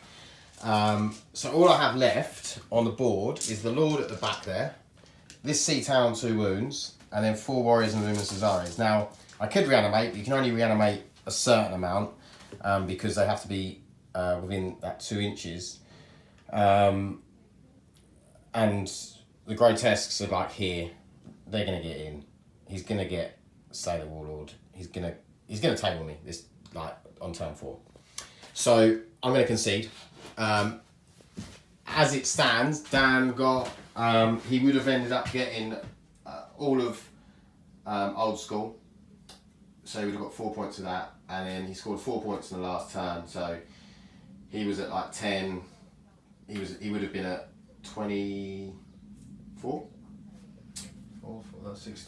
So all I have left on the board is the Lord at the back there, this C-Town 2 wounds, and then 4 warriors and Luminous Azaris. Now, I could reanimate, but you can only reanimate a certain amount because they have to be within that 2 inches. And the Grotesques are like here. They're going to get in. He's going to get Slay the Warlord. He's going to table me this like on turn 4. So I'm going to concede. As it stands, Dan got he would have ended up getting all of Old School, so he would have got 4 points of that, and then he scored 4 points in the last turn, so he was at like 10. He would have been at 24,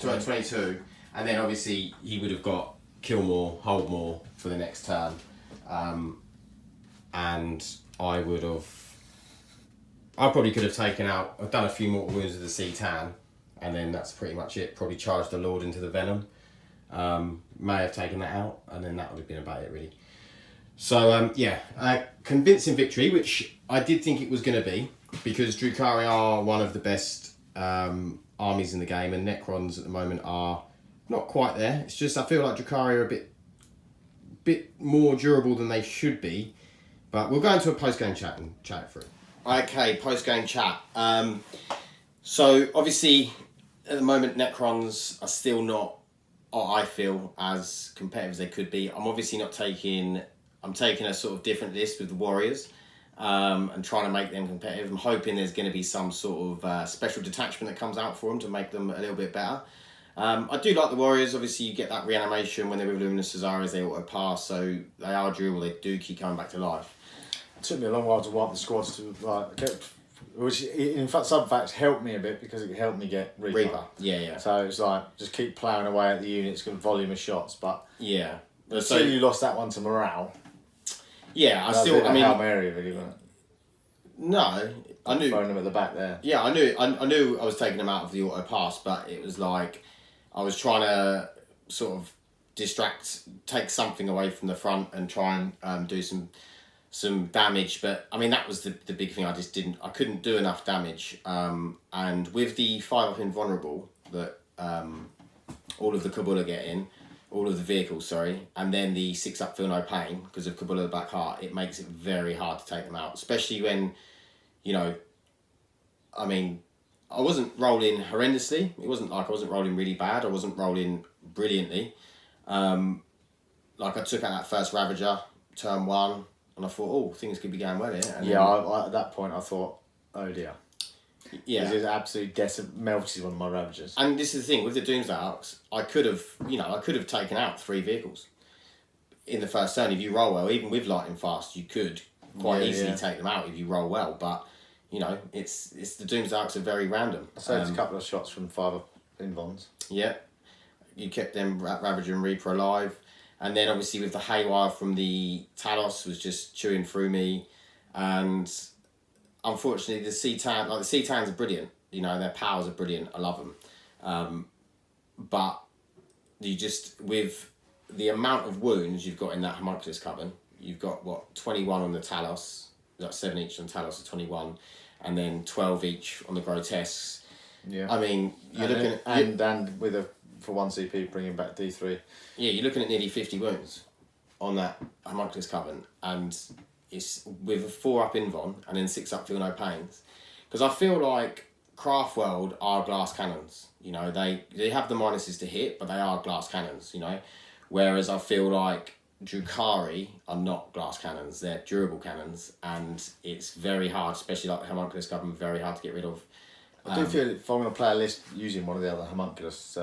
22, and then obviously he would have got kill more, hold more for the next turn, and I probably could have taken out. I've done a few more wounds of the C-Tan, and then that's pretty much it. Probably charged the Lord into the Venom. May have taken that out, and then that would have been about it, really. So, convincing victory, which I did think it was going to be, because Drukhari are one of the best armies in the game, and Necrons at the moment are not quite there. It's just I feel like Drukhari are a bit more durable than they should be. But we'll go into a post-game chat and chat it through. Okay, post-game chat. So obviously, at the moment, Necrons are still not, I feel, as competitive as they could be. I'm obviously not taking. I'm taking a sort of different list with the Warriors, and trying to make them competitive. I'm hoping there's going to be some sort of special detachment that comes out for them to make them a little bit better. I do like the Warriors. Obviously, you get that reanimation when they're with Luminous Azaris, they auto pass, so they are durable. They do keep coming back to life. It took me a long while to wipe the squads to get, which in fact some facts helped me a bit because it helped me get Reaper. Yeah. So it's like just keep ploughing away at the units, good volume of shots, but yeah. until you lost that one to morale. Yeah, I mean, Hail Mary really, wasn't it? No, I knew. Throwing them at the back there. Yeah, I knew. I knew I was taking them out of the auto pass, but it was like I was trying to sort of take something away from the front and try and do some damage. But I mean, that was the big thing. I couldn't do enough damage. And with the 5-up invulnerable that all of the Kabula get in, all of the vehicles, sorry, and then the 6-up feel no pain because of Kabula the Black Heart, it makes it very hard to take them out, especially when, you know, I mean, I wasn't rolling horrendously. It wasn't like I wasn't rolling really bad. I wasn't rolling brilliantly. Like I took out that first Ravager, turn 1, and I thought, oh, things could be going well here. And yeah, I, at that point I thought, oh dear. Yeah. It is absolutely melted one of my Ravagers. And this is the thing, with the Doomsday Arcs, I could have taken out 3 vehicles in the first turn if you roll well. Even with lightning fast, you could quite easily take them out if you roll well. But, you know, it's the Doomsday Arcs are very random. I saved a couple of shots from 5-up invons. Yeah. You kept them Ravager and Reaper alive. And then obviously with the Haywire from the Talos was just chewing through me. And unfortunately the C-Tans are brilliant. You know, their powers are brilliant. I love them. But you just, with the amount of wounds you've got in that Homunculus Coven, you've got, 21 on the Talos, like 7 each on Talos, 21, and then 12 each on the Grotesques. Yeah. I mean, you're looking at... And with a, for 1 CP, bringing back D3. Yeah, you're looking at nearly 50 wounds on that Homunculus Coven, and it's with a 4-up invon and then 6-up feel no pains. Because I feel like Craftworld are glass cannons. You know, they have the minuses to hit, but they are glass cannons, you know. Whereas I feel like Drukhari are not glass cannons, they're durable cannons, and it's very hard, especially like the Homunculus Coven, very hard to get rid of. I do feel if I'm going to play a list using one of the other Homunculus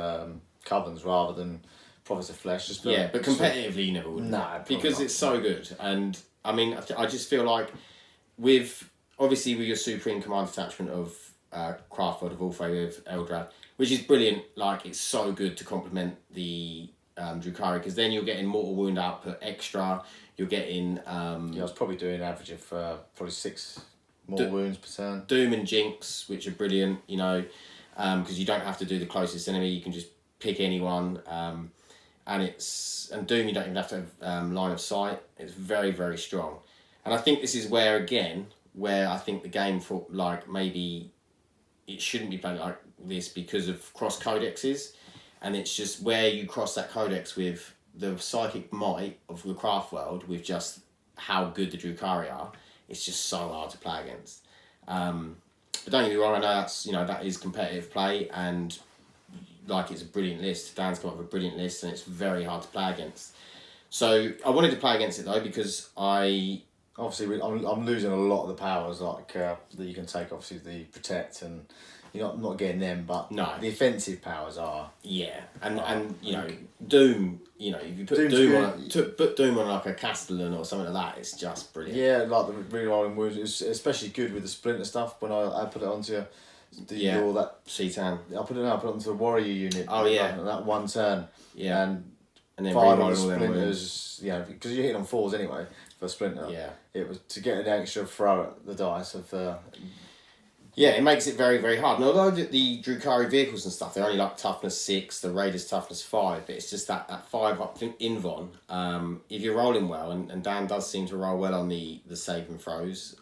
Covens rather than Prophets of Flesh, just yeah, but competitively you never would. Nah, because it's so good. And I mean, I just feel like with your Supreme Command attachment of Craftworld of Orphe with Eldrad, which is brilliant, like it's so good to complement the Drukhari, because then you're getting mortal wound output extra, you're getting... I was probably doing an average of probably 6 more wounds per turn. Doom and Jinx, which are brilliant, you know, because you don't have to do the closest enemy, you can just pick anyone, and Doom you don't even have to have line of sight. It's very, very strong. And I think this is where I think the game for, like, maybe it shouldn't be played like this because of cross codexes, and it's just where you cross that codex with the psychic might of the Craftworld with just how good the Drukhari are. It's just so hard to play against. But don't get me wrong, I know that is competitive play, and like it's a brilliant list. Dan's come up with a brilliant list, and it's very hard to play against. So I wanted to play against it though because obviously I'm losing a lot of the powers like that you can take. Obviously the protect, and you're not getting them, but no, the offensive powers are. Yeah, and you know Doom. You know, if you put Doom on like a Castellan or something like that, it's just brilliant. Yeah, like the rerolling wounds, it's especially good with the splinter stuff. When I put it onto that C-Tan. I put it onto the warrior unit. Oh yeah, that 1 turn. Yeah, and then 5 of the splinters. Yeah, because you're hitting on 4s anyway for a splinter. Yeah, it was to get an extra throw at the dice of. Yeah, it makes it very, very hard. And although the Drukhari vehicles and stuff, they're only like toughness 6, the Raiders toughness 5, but it's just that 5-up invon. If you're rolling well, and Dan does seem to roll well on the save and throws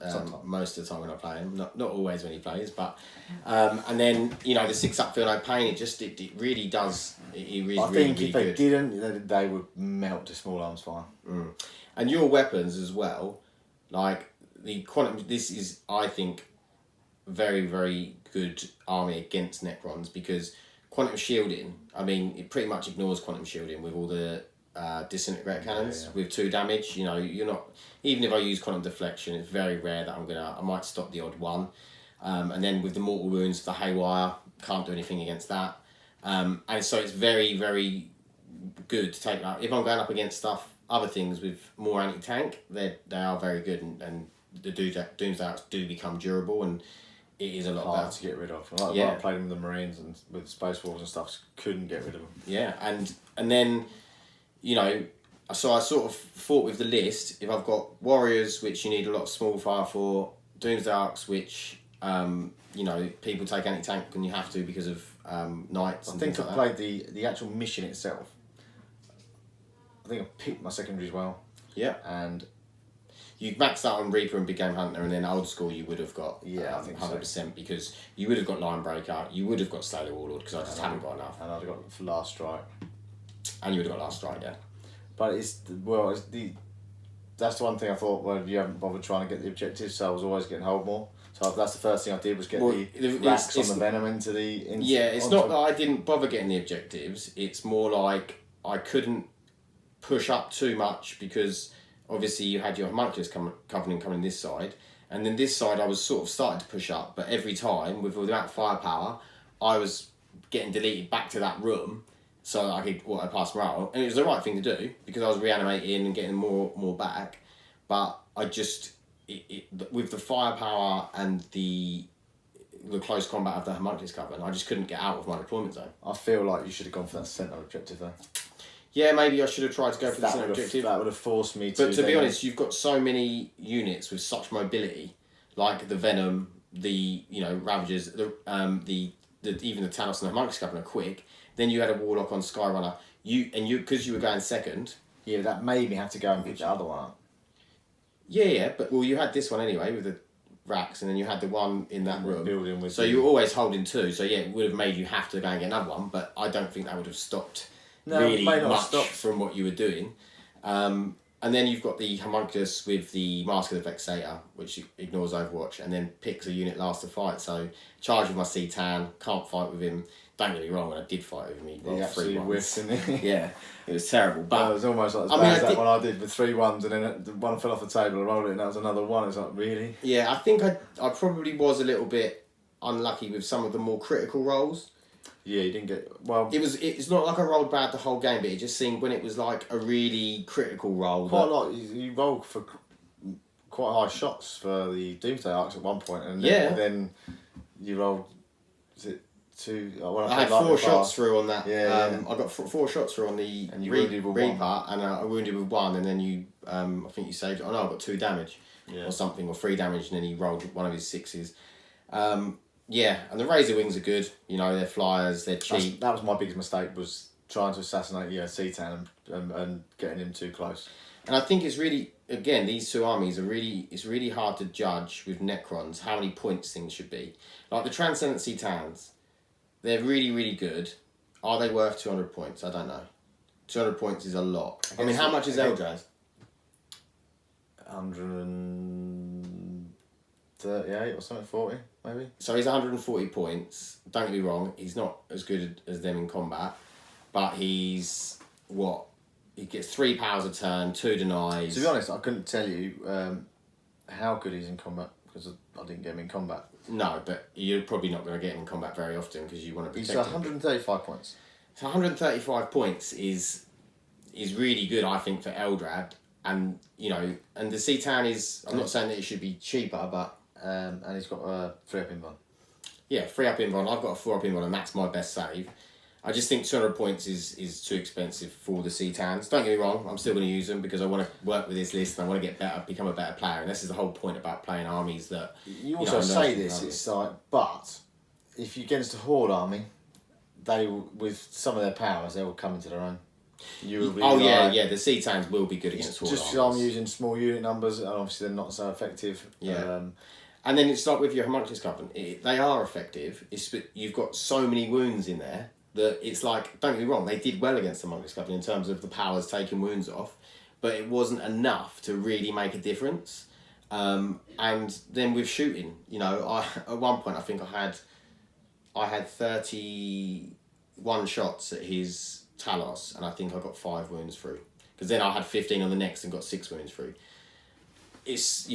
most of the time when I play him, not always when he plays, but and then you know the 6-up feel no pain. It really does. It really, I think really if they good. didn't, they would melt to small arms fire. And your weapons as well, like the quantum. This is, I think, very, very good army against Necrons, because quantum shielding, I mean, it pretty much ignores quantum shielding with all the disintegrate cannons with 2 damage. You know, you're not, even if I use quantum deflection, it's very rare that I might stop the odd one. And then with the mortal wounds, the Haywire, can't do anything against that. And so it's very, very good to take out. If I'm going up against other things with more anti-tank, they are very good, and the Doomsday Arcs do become durable, and it is a lot hard better to get rid of. Like when I played them with the Marines and with Space Wolves and stuff, couldn't get rid of them. Yeah, and then, you know, so I sort of thought with the list, if I've got Warriors, which you need a lot of small fire for, Doomsday Arcs, which people take anti-tank when you have to because of knights. I think I played the actual mission itself. I think I picked my secondaries well. Yeah. And you maxed out on Reaper and Big Game Hunter, and then old school you would have got I think 100% because you would have got Line Breaker, you would have got Slayer Warlord because I just haven't got enough, and I'd have got Last Strike, and you would have got Last Strike, yeah. But that's the one thing I thought. Well, you haven't bothered trying to get the objectives, so I was always getting hold more. So that's the first thing I did was get the racks on the Venom into the. It's not that I didn't bother getting the objectives. It's more like I couldn't push up too much because obviously you had your Homunculus Covenant coming this side, and then this side I was sort of starting to push up, but every time with all that firepower, I was getting deleted back to that room so that I could pass morale, and it was the right thing to do because I was reanimating and getting more back, but I just with the firepower and the close combat of the Homunculus Covenant, I just couldn't get out of my deployment zone. I feel like you should have gone for that centre objective though. Yeah, maybe I should have tried to go for the centre objective. That would have forced me to. But to be honest, you've got so many units with such mobility, like the Venom, the Ravagers, even the Talos and the Homunculus Covenant are quick. Then you had a Warlock on Skyrunner. Because you were going second. Yeah, that made me have to go and pick the other one up. Yeah, but you had this one anyway with the racks, and then you had the one in that room. Building with. So you were always holding two. So yeah, it would have made you have to go and get another one. But I don't think that would have stopped really much from what you were doing. And then you've got the Homunculus with the Mask of the Vexator, which ignores Overwatch, and then picks a unit last to fight. So charge with my C-Tan, can't fight with him. Don't get me wrong, when I did fight with him, he rolled 3 ones. Yeah, it was terrible. But it was almost like as bad as that one I did with 3 1s, and then the one fell off the table, I rolled it, and that was another one. It's like, really? Yeah, I think I probably was a little bit unlucky with some of the more critical rolls. Yeah, you didn't get... Well, it's not like I rolled bad the whole game, but it just seemed when it was like a really critical roll. Quite a lot. You rolled for quite high shots for the Doomsday Arcs at one point, and then you rolled... Was it 2... I had 4 shots through on that. Yeah, I got 4 shots through on the Reaper, and I wounded with 1, and then you... I think you saved... Oh no, I got 2 damage or something, or 3 damage, and then he rolled one of his 6s. Yeah, and the Razor Wings are good. They're flyers, they're cheap. That was my biggest mistake, was trying to assassinate C-Tan and getting him too close. And I think it's really, again, these 2 armies it's really hard to judge with Necrons how many points things should be. Like the Transcendent C-Tans, they're really, really good. Are they worth 200 points? I don't know. 200 points is a lot. I mean, how much is Eldrad? 138 or something, 40 maybe. So he's 140 points. Don't get me wrong, he's not as good as them in combat, but he's what? He gets 3 powers a turn, 2 denies. To be honest, I couldn't tell you how good he's in combat because I didn't get him in combat. No, but you're probably not going to get him in combat very often because you want to protect him. He's 135 points. So 135 points is really good, I think, for Eldrad. And, and the C-Tan is... I'm not saying that it should be cheaper, but... and he's got a 3-up invuln. Yeah, 3-up invuln. I've got a 4-up invuln, and that's my best save. I just think 200 points is too expensive for the C-Tans. Don't get me wrong, I'm still going to use them because I want to work with this list and I want to get better, become a better player. And this is the whole point about playing armies that... You also say this, it's like, but if you get against a Horde army, they will, with some of their powers, they will come into their own. The C-Tans will be good against Horde armies. Just I'm using small unit numbers, and obviously they're not so effective. Yeah. And then it's like with your Homunculus Covenant, they are effective. You've got so many wounds in there that it's like, don't get me wrong, they did well against the Homunculus Covenant in terms of the powers taking wounds off, but it wasn't enough to really make a difference. And then with shooting, at one point I think I had 31 shots at his Talos, and I think I got 5 wounds through. Because then I had 15 on the next and got 6 wounds through. It's,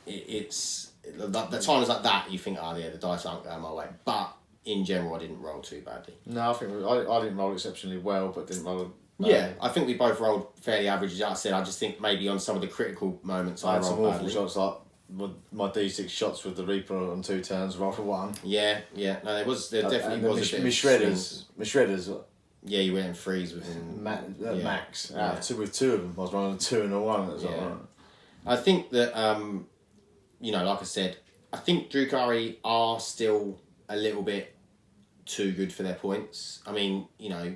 it's the times like that you think, the dice aren't going my way. But in general, I didn't roll too badly. No, I think I didn't roll exceptionally well, but didn't roll... Yeah, I think we both rolled fairly average, as I said. I just think maybe on some of the critical moments I rolled some awful badly. Shots, like my D6 shots with the Reaper on 2 turns, roll for 1. Yeah. No, there definitely was a bit of shredders. My shredders... Yeah, you went in freeze with him. Max. With 2 of them. I was running a 2 and a 1. I think that, like I said, I think Drukhari are still a little bit too good for their points. I mean, you know,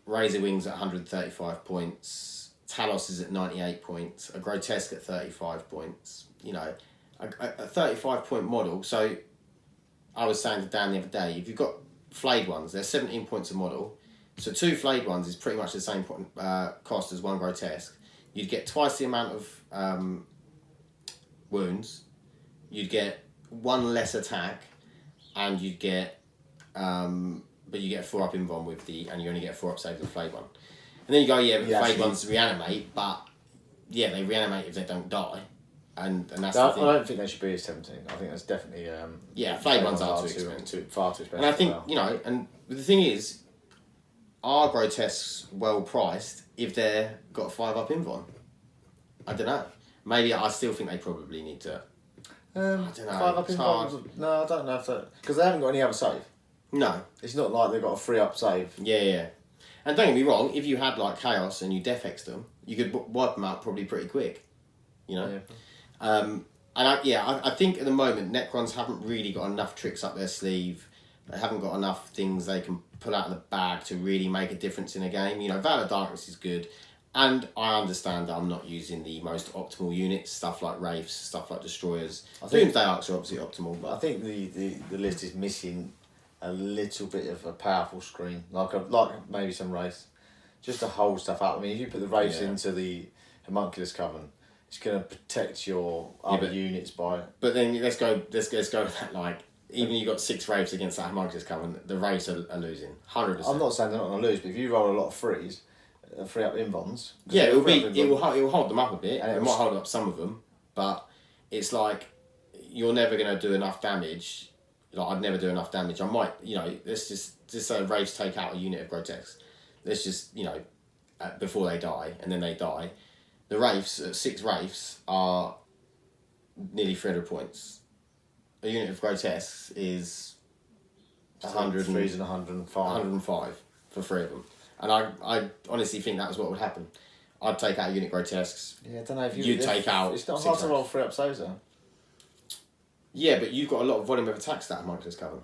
Razor Wings at 135 points, Talos is at 98 points, a Grotesque at 35 points. You know, a 35 point model. So I was saying to Dan the other day, if you've got flayed ones, they're 17 points a model. So 2 flayed ones is pretty much the same cost as 1 Grotesque. You'd get twice the amount of wounds. You'd get 1 less attack, and you'd get, but you get a 4-up invuln with the, and you only get a 4-up save with the flayed one. And then you go, yeah, but the flayed ones reanimate, but yeah, they reanimate if they don't die. And that's the thing. I don't think they should be a 17. I think that's definitely flayed ones are too expensive. Far too expensive. And I think you know, and the thing is, are Grotesques well priced if they've got a 5-up invuln? I don't know. Maybe I still think they probably need to. I don't know. 5-up invulns. No, I don't know if that, because they haven't got any other save. No, it's not like they've got a 3-up save. Yeah. And don't get me wrong, if you had like Chaos and you Death-Ex them, you could wipe them out probably pretty quick. You know. Yeah. And I think at the moment Necrons haven't really got enough tricks up their sleeve. They haven't got enough things they can pull out of the bag to really make a difference in a game. You know, Veil of Darkness is good, and I understand that I'm not using the most optimal units, stuff like Wraiths, stuff like Destroyers. Doomsday Arcs are obviously optimal, but I think the list is missing a little bit of a powerful screen, like maybe some Wraiths, just to hold stuff up. I mean, if you put the Wraiths into the Homunculus Coven, it's going to protect your other units by. But then let's go with that. Like, even you got 6 Wraiths against that Homunculus Coven, the Wraiths are losing 100%. I'm not saying they're not going to lose, but if you roll a lot of 3s, 3-up invulns. Yeah, it will hold them up a bit, and it might hold up some of them, but it's like you're never going to do enough damage. Like, I'd never do enough damage. I might, you know, let's just say Wraiths take out a unit of Grotesques. Let's just, you know, before they die, and then they die. The Wraiths, 6 Wraiths, are nearly 300 points. A unit of Grotesques is 100 and 105. 105 for 3 of them. And I honestly think that's what would happen. I'd take out a unit Grotesques. Yeah, I don't know if you'd take out. It's not hard to roll 3-up saves though. Yeah, but you've got a lot of volume of attacks that Homunculus Coven.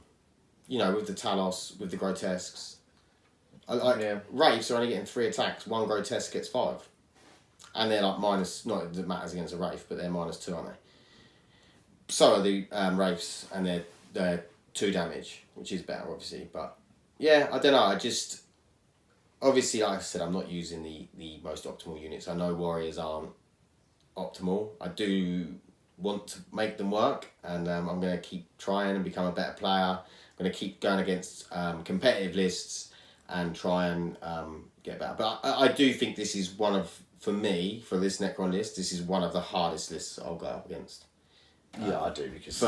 You know, with the Talos, with the Grotesques. Wraiths are only getting 3 attacks, 1 Grotesque gets 5. And they're like minus, not that it matters against a Wraith, but they're -2, aren't they? So are the Wraiths, and they're 2 damage, which is better, obviously. But yeah, I don't know. I just, obviously, like I said, I'm not using the most optimal units. I know Warriors aren't optimal. I do want to make them work, and I'm going to keep trying and become a better player. I'm going to keep going against competitive lists and try and get better. But I do think this is one of, for me, for this Necron list, this is one of the hardest lists I'll go up against. Yeah, I do, because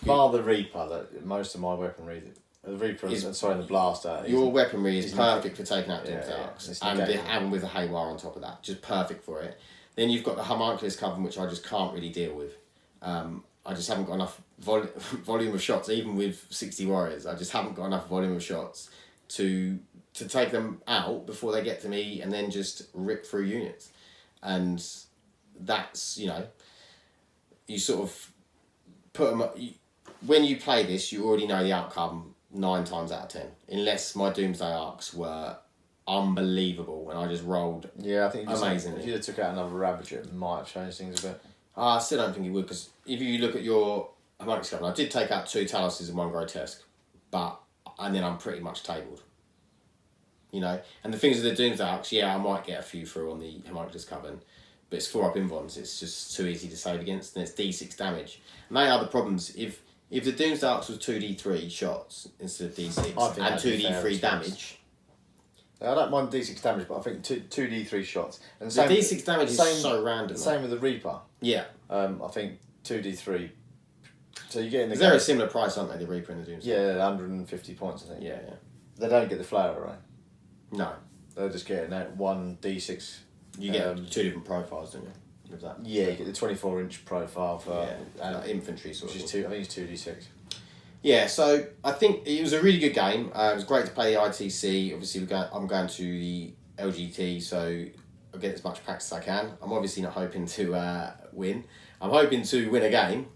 bar the Reaper, that most of my weaponry, the Reaper the Blaster. Your weaponry is perfect for taking out Doomsday Arcs, and with a Haywire on top of that, just perfect for it. Then you've got the Homunculus Coven, which I just can't really deal with. I just haven't got enough volume of shots, even with 60 Warriors. I just haven't got enough volume of shots to take them out before they get to me, and then just rip through units. And that's, you know, you sort of put them up. When you play this, you already know the outcome 9 times out of 10, unless my Doomsday Arcs were unbelievable and I just rolled amazingly. If you took out another Ravager, it might have changed things a bit. I still don't think it would, because if you look at your Homunculus Coven, I did take out 2 Taloses and 1 Grotesque, and then I'm pretty much tabled. You know, and the things with the Doomsday Arcs, I might get a few through on the Homunculus Coven, but it's 4-up invulns. It's just too easy to save against, and it's D6 damage. And they are the problems. If the Doomsday Arcs was 2d3 shots instead of D6 and 2d3 damage. I don't mind D6 damage, but I think 2d3 shots. And the D6 damage is so random. Same with the Reaper. Yeah. I think 2d3. So you get in the. They're a similar price, aren't they? The Reaper and the Doomsday. Yeah, 150 points, I think. Yeah. They don't get the flower array. No. They're just getting that 1d6. You get 2 different profiles, don't you? With that. Yeah, you get the 24-inch profile for infantry sort of. Which is I think it's 2d6. Yeah, so I think it was a really good game. It was great to play the ITC. Obviously, I'm going to the LGT, so I'll get as much practice as I can. I'm obviously not hoping to win. I'm hoping to win a game,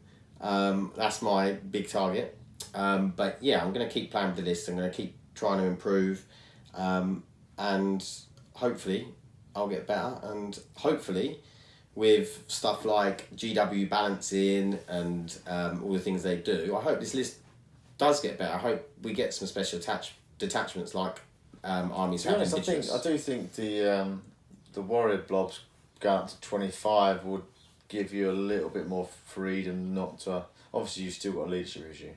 That's my big target. But yeah, I'm going to keep playing with the list. I'm going to keep trying to improve, and hopefully I'll get better. And hopefully, with stuff like GW balancing and all the things they do, I hope this list does get better. I hope we get some special detachments like armies To be have. honest, I do think the warrior blobs going up to 25 would give you a little bit more freedom not to. Obviously, you've still got a leadership issue.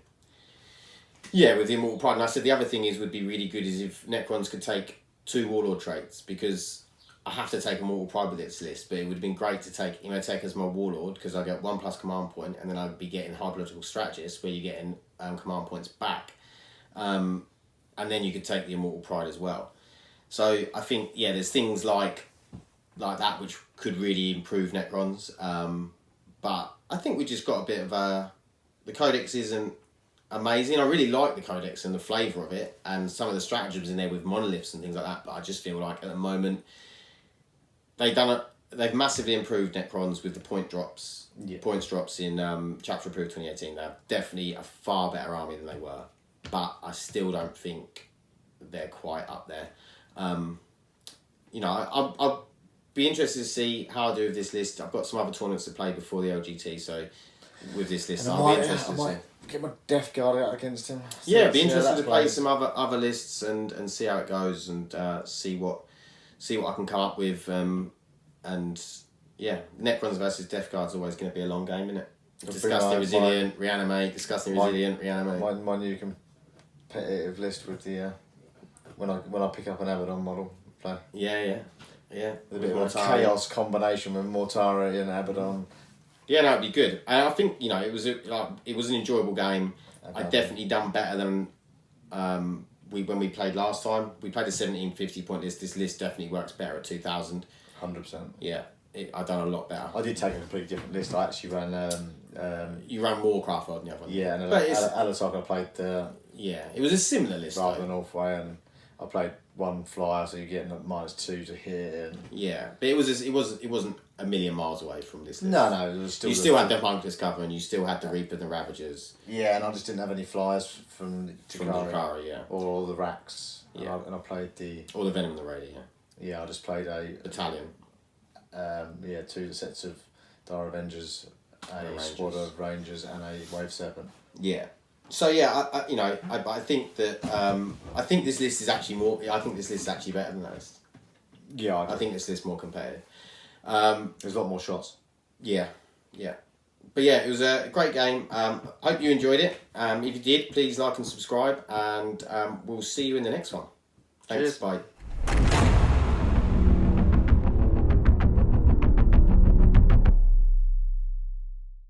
Yeah, with the Immortal Pride. And I said the other thing would be really good is if Necrons could take 2 Warlord traits, because I have to take a Immortal Pride with this list, but it would have been great to take Imotech as my Warlord, because I get 1+ command point, and then I'd be getting High Biological Strategist, where you're getting command points back. And then you could take the Immortal Pride as well. So I think, yeah, there's things like that which could really improve Necrons. But I think we just got a bit of the Codex isn't amazing. I really like the Codex and the flavour of it, and some of the stratagems in there with monoliths and things like that, but I just feel like at the moment they've massively improved Necrons with the points drops in Chapter Approved 2018. They're definitely a far better army than they were, but I still don't think they're quite up there. I'll be interested to see how I do with this list. I've got some other tournaments to play before the LGT, so with this list I'll be interested to see. Get my Death Guard out against him. Yeah, it'd be interesting to play some other lists and see how it goes, and see what I can come up with. And yeah, Necrons versus Death Guard's always going to be a long game, isn't it? Disgusting Resilient, Reanimate, Disgusting Resilient, Reanimate. My new competitive list with the when I pick up an Abaddon model play. Yeah. With a bit of a chaos combination with Mortari and Abaddon. Yeah, no, it'd be good. And I think it was an enjoyable game. Okay. I definitely done better than when we played last time. We played a 1750 point list. This list definitely works better at 2000. 100%. Yeah, I done a lot better. I did take a completely different list. I actually ran. You ran Warcraft, didn't you? Yeah, and Alatok I played. Yeah, it was a similar list. Rather than Northway, and I played one flyer, so you're getting -2 to hit. And yeah, but it wasn't a million miles away from this list. No, it was still. You still had the Hunkless cover, and you still had the Reaper and the Ravagers. Yeah, and I just didn't have any flyers from Drukhari, yeah, or the Racks. Yeah, and I played or the Venom and the Raider. Yeah. Yeah, I just played a battalion. 2 sets of Dire Avengers, a squad of Rangers, and a Wave Serpent. Yeah. So yeah, I think that I think this list is actually more. I think this list is actually better than that list. Yeah, I think this list is more competitive. There's a lot more shots. Yeah. But yeah, it was a great game. Hope you enjoyed it. If you did, please like and subscribe, and we'll see you in the next one. Thanks. Cheers. Bye.